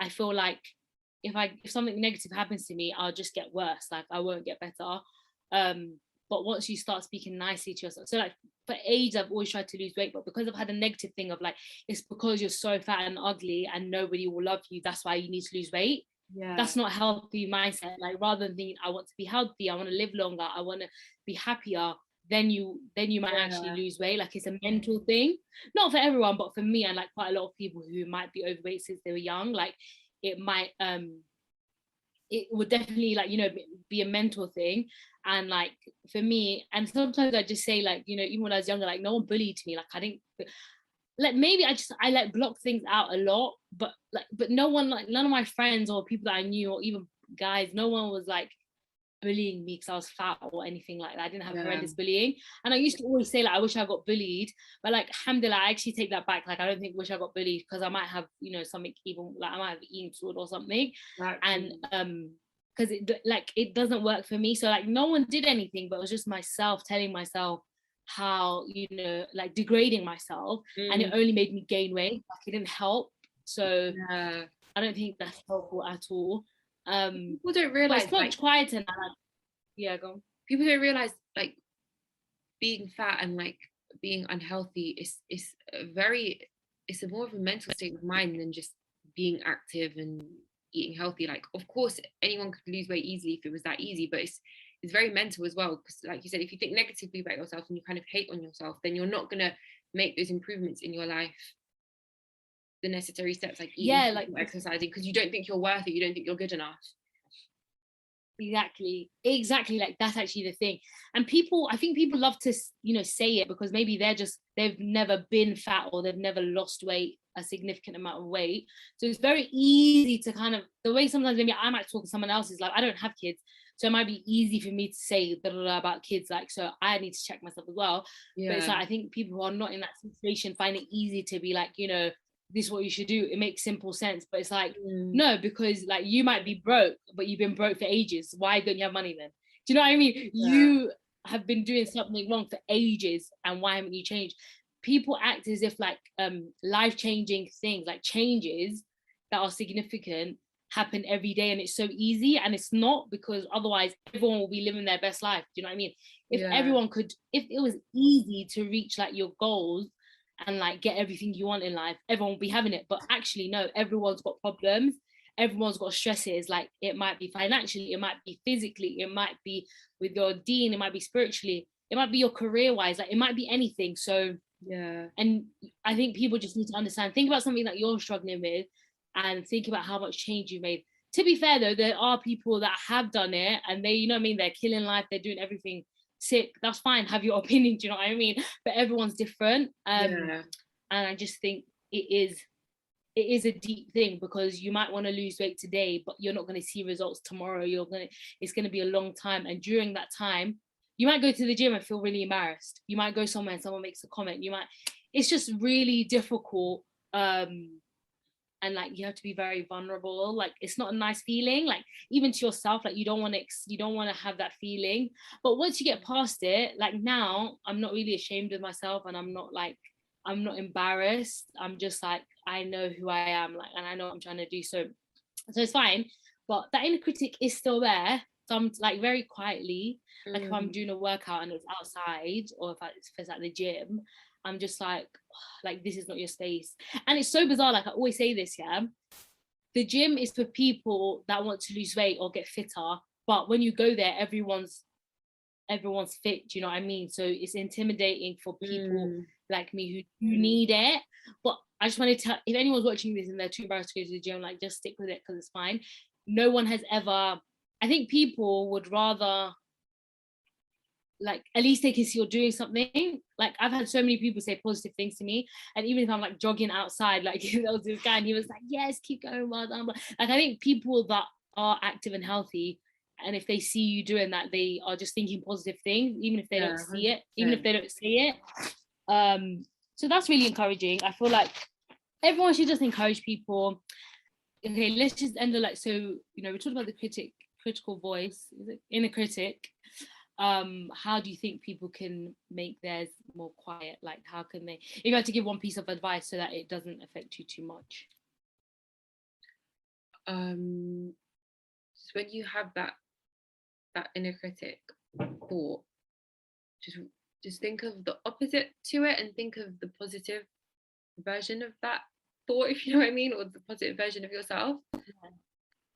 I feel like if something negative happens to me, I'll just get worse. Like I won't get better. But once you start speaking nicely to yourself, so like for ages I've always tried to lose weight, but because I've had a negative thing of like, it's because you're so fat and ugly and nobody will love you, that's why you need to lose weight. That's not healthy mindset. Like rather than thinking, I want to be healthy, I want to live longer, I want to be happier, then you might actually lose weight. Like it's a mental thing, not for everyone, but for me and like quite a lot of people who might be overweight since they were young, like it might it would definitely, like, you know, be a mental thing. And like for me, and sometimes I just say, like, you know, even when I was younger, like no one bullied me, like I didn't, like maybe I like block things out a lot, but no one, like none of my friends or people that I knew or even guys, no one was like bullying me because I was fat or anything like that. I didn't have horrendous Yeah. bullying. And I used to always say like, I wish I got bullied, but like, alhamdulillah, I actually take that back. Like, I don't think wish I got bullied, because I might have, you know, something, even like I might have eaten disorder or something. And because it doesn't work for me. So like, no one did anything, but it was just myself telling myself how, you know, like degrading myself, and it only made me gain weight. Like, it didn't help. So I don't think that's helpful at all. People don't realize, it's much quieter now. Yeah, go on. People don't realize like being fat and like being unhealthy is it's a more of a mental state of mind than just being active and eating healthy. Like, of course, anyone could lose weight easily if it was that easy, but it's very mental as well. Because, like you said, if you think negatively about yourself and you kind of hate on yourself, then you're not gonna make those improvements in your life, the necessary steps like eating, like exercising, because you don't think you're worth it. You don't think you're good enough. Exactly, like that's actually the thing. And I think people love to, you know, say it because maybe they've never been fat, or they've never lost weight, a significant amount of weight. So it's very easy to kind of, the way sometimes maybe I might talk to someone else is like, I don't have kids, so it might be easy for me to say about kids, like, so I need to check myself as well. But it's like, I think people who are not in that situation find it easy to be like, you know, this is what you should do. It makes simple sense, but it's like, no, because like you might be broke, but you've been broke for ages. Why don't you have money then? Do you know what I mean? You have been doing something wrong for ages, and why haven't you changed? People act as if like life-changing things, like changes that are significant, happen every day and it's so easy, and it's not, because otherwise everyone will be living their best life. Do you know what I mean? If everyone could, if it was easy to reach like your goals and like get everything you want in life, everyone will be having it. But actually no, everyone's got problems, everyone's got stresses. Like, it might be financially, it might be physically, it might be with your deen, it might be spiritually, it might be your career wise, like it might be anything. So and I think people just need to understand, think about something that you're struggling with and think about how much change you made. To be fair though, there are people that have done it and they, you know what I mean, they're killing life, they're doing everything sick. That's fine, have your opinion, do you know what I mean? But everyone's different. And I just think it is a deep thing, because you might want to lose weight today, but you're not going to see results tomorrow. It's going to be a long time, and during that time you might go to the gym and feel really embarrassed. You might go somewhere and someone makes a comment. It's just really difficult. And like, you have to be very vulnerable. Like, it's not a nice feeling, like even to yourself, like you don't want to have that feeling. But once you get past it, like now I'm not really ashamed of myself, and I'm not embarrassed. I'm just like, I know who I am, like, and I know what I'm trying to do. So it's fine. But that inner critic is still there. So I'm like, very quietly, like if I'm doing a workout and it's outside, or if it's at the gym, I'm just like this is not your space. And it's so bizarre, like I always say this, the gym is for people that want to lose weight or get fitter, but when you go there, everyone's fit, do you know what I mean? So it's intimidating for people like me who need it. But I just wanted to, if anyone's watching this and they're too embarrassed to go to the gym, like just stick with it, because it's fine. No one has ever, I think people would rather, like, at least they can see you're doing something. Like, I've had so many people say positive things to me, and even if I'm like jogging outside, like there was this guy and he was like, yes, keep going, well done. Like, I think people that are active and healthy, and if they see you doing that, they are just thinking positive things, even if they don't see it, 100%. Even if they don't say it. So that's really encouraging. I feel like everyone should just encourage people. Okay, let's just end it like, so, you know, we talked about the critical voice, is it inner critic? How do you think people can make theirs more quiet? Like, how can they, if you had to give one piece of advice so that it doesn't affect you too much? So when you have that inner critic thought, just think of the opposite to it, and think of the positive version of that thought, if you know what I mean, or the positive version of yourself,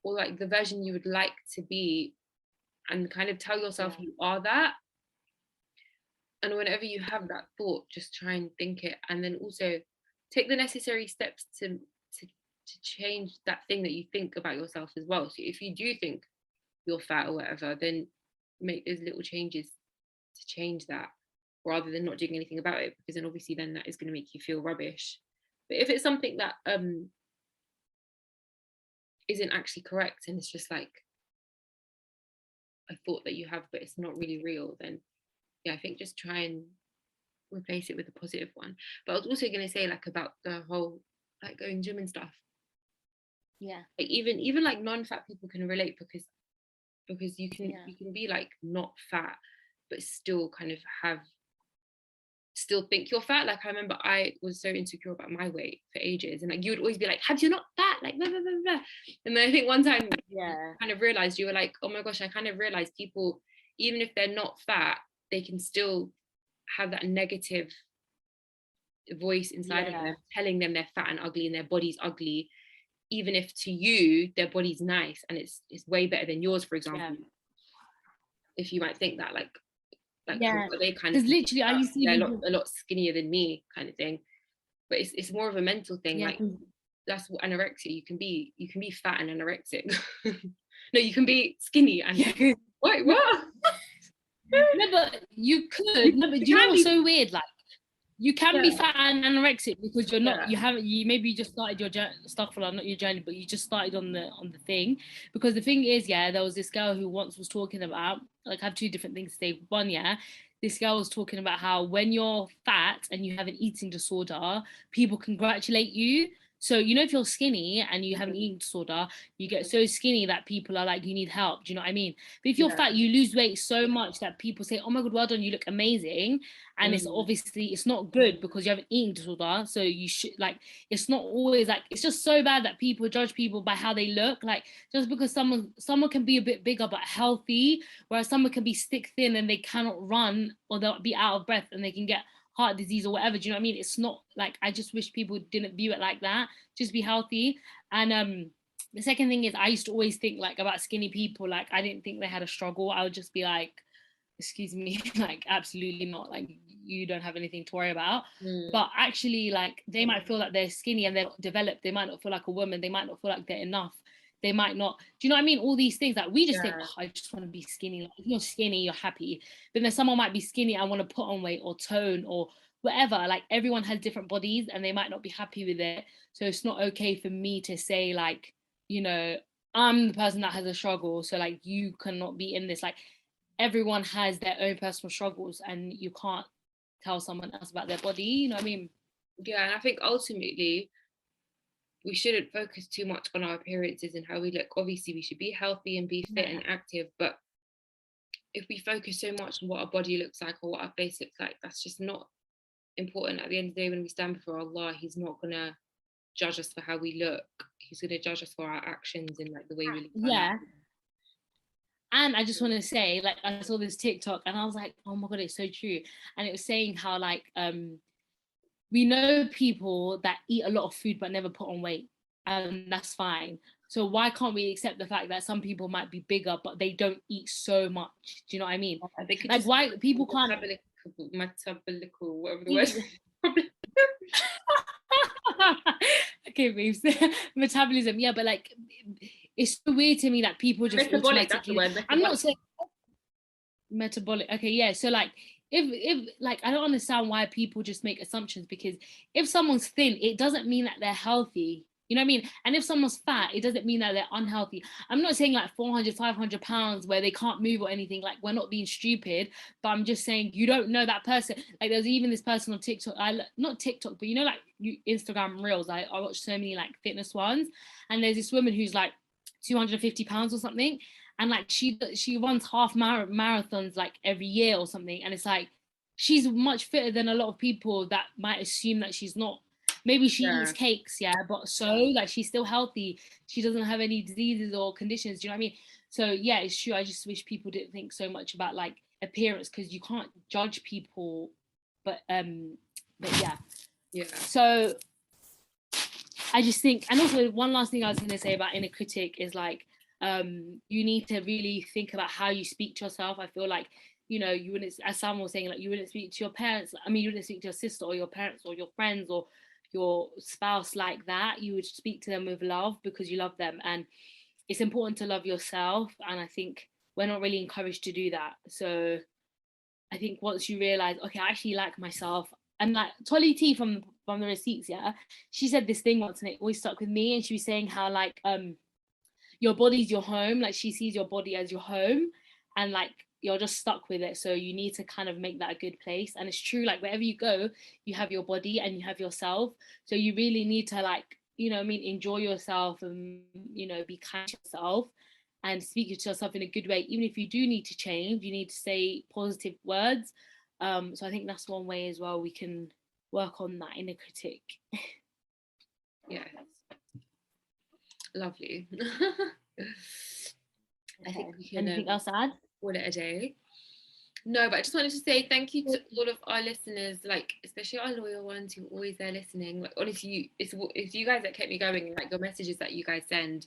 or like the version you would like to be, and kind of tell yourself you are that. And whenever you have that thought, just try and think it, and then also take the necessary steps to change that thing that you think about yourself as well. So if you do think you're fat or whatever, then make those little changes to change that, rather than not doing anything about it, because then obviously then that is going to make you feel rubbish. But if it's something that isn't actually correct, and it's just like a thought that you have, but it's not really real, then yeah, I think just try and replace it with a positive one. But I was also going to say, like, about the whole like going gym and stuff. Yeah. Like even like non-fat people can relate, because you can be like not fat but still kind of still think you're fat. Like, I remember I was so insecure about my weight for ages, and like you would always be like, "Have you not fat?" Like blah, blah, blah, blah. And then I think one time you kind of realized, you were like, "Oh my gosh," I kind of realized people, even if they're not fat, they can still have that negative voice inside of them telling them they're fat and ugly and their body's ugly, even if to you their body's nice and it's way better than yours, for example. If you might think that, like they kind of, because literally I used to they're a lot skinnier than me, kind of thing. But it's more of a mental thing. Like, that's what anorexia, you can be fat and anorexic. No, you can be skinny and wait, what? No, but you could. No, but you know what's so weird? Like, you can be fat and anorexic because you're not. You maybe you just started your not your journey, but you just started on the thing. Because the thing is, there was this girl who once was talking about, like, I have two different things to say. One, this girl was talking about how when you're fat and you have an eating disorder, people congratulate you. So, you know, if you're skinny and you have an eating disorder, you get so skinny that people are like, you need help. Do you know what I mean? But if you're fat, you lose weight so much that people say, oh my God, well done, you look amazing. And it's obviously, it's not good because you have an eating disorder. So you should, like, it's not always like, it's just so bad that people judge people by how they look. Like, just because someone can be a bit bigger but healthy, whereas someone can be stick thin and they cannot run, or they'll be out of breath and they can get heart disease or whatever. Do you know what I mean? It's not like, I just wish people didn't view it like that. Just be healthy. And the second thing is, I used to always think like about skinny people, like I didn't think they had a struggle. I would just be like, excuse me, like absolutely not, like you don't have anything to worry about. But actually, like, they might feel like they're skinny and they're developed, they might not feel like a woman, they might not feel like they're enough, they might not, do you know what I mean? All these things that we just think, oh, I just want to be skinny. Like, if you're skinny, you're happy. But then someone might be skinny and want to put on weight or tone or whatever. Like, everyone has different bodies and they might not be happy with it. So it's not okay for me to say, like, you know, I'm the person that has a struggle, so like you cannot be in this. Like, everyone has their own personal struggles and you can't tell someone else about their body, you know what I mean? Yeah, and I think ultimately we shouldn't focus too much on our appearances and how we look. Obviously, we should be healthy and be fit and active, but if we focus so much on what our body looks like or what our face looks like, that's just not important. At the end of the day, when we stand before Allah, He's not gonna judge us for how we look. He's gonna judge us for our actions and like the way we live. And I just want to say, like, I saw this TikTok and I was like, oh my God, it's so true. And it was saying how, like, we know people that eat a lot of food but never put on weight, and that's fine. So why can't we accept the fact that some people might be bigger but they don't eat so much? Do you know what I mean? Like, why people can't metabolical, whatever the word. Okay, babes. Metabolism, yeah, but like, it's so weird to me that people just metabolic, that's the word. I'm not saying metabolic. Okay, yeah. So like, if like, I don't understand why people just make assumptions, because if someone's thin, it doesn't mean that they're healthy. You know what I mean? And if someone's fat, it doesn't mean that they're unhealthy. I'm not saying like 400, 500 pounds where they can't move or anything. Like, we're not being stupid, but I'm just saying you don't know that person. Like, there's even this person on TikTok, not TikTok, but you know, like Instagram Reels. I watch so many like fitness ones, and there's this woman who's like 250 pounds or something, and like she runs half marathons like every year or something, and it's like she's much fitter than a lot of people that might assume that she's not. Maybe she eats cakes, but so like she's still healthy, she doesn't have any diseases or conditions, do you know what I mean? So yeah, it's true. I just wish people didn't think so much about like appearance, because you can't judge people. But yeah, so I just think, and also one last thing I was going to say about inner critic is like, you need to really think about how you speak to yourself. I feel like, you know, you wouldn't, as Salma was saying, like, you wouldn't speak to your parents. I mean, you wouldn't speak to your sister or your parents or your friends or your spouse like that. You would speak to them with love because you love them. And it's important to love yourself. And I think we're not really encouraged to do that. So I think once you realize, okay, I actually like myself, and like Tolly T from the Receipts, she said this thing once and it always stuck with me. And she was saying how like your body's your home, like she sees your body as your home. and like you're just stuck with it. So you need to kind of make that a good place. And it's true, like wherever you go, you have your body and you have yourself. So you really need to, like, you know what I mean, enjoy yourself and, you know, be kind to yourself and speak to yourself in a good way. Even if you do need to change, you need to say positive words. So I think that's one way as well we can work on that inner critic. Yes. Lovely. I think we can, anything else to add? Call it a day. No, but I just wanted to say thank you to all of our listeners, like especially our loyal ones who are always there listening. Like honestly, it's you guys that kept me going, like your messages that you guys send,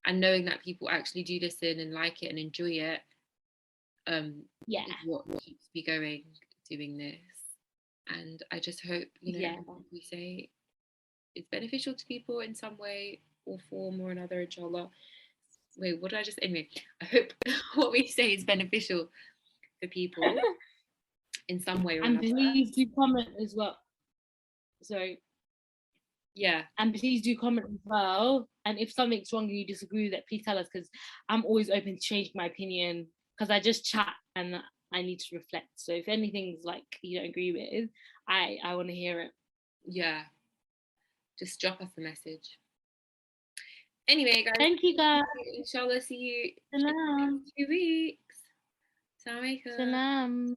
and knowing that people actually do listen and like it and enjoy it. Yeah, is what keeps me going doing this. And I just hope, you know, everything we say is beneficial to people in some way or form or another, inshallah. Wait, what did I just anyway? I hope what we say is beneficial for people in some way or and another. please do comment as well. Sorry. Yeah. And please do comment as well. And if something's wrong and you disagree with it, please tell us, because I'm always open to changing my opinion, because I just chat and I need to reflect. So if anything's like you don't agree with, I want to hear it. Yeah. Just drop us a message. Anyway, guys. Thank you, guys. Inshallah, see you Salam. in 2 weeks. Assalamu alaikum. Salam.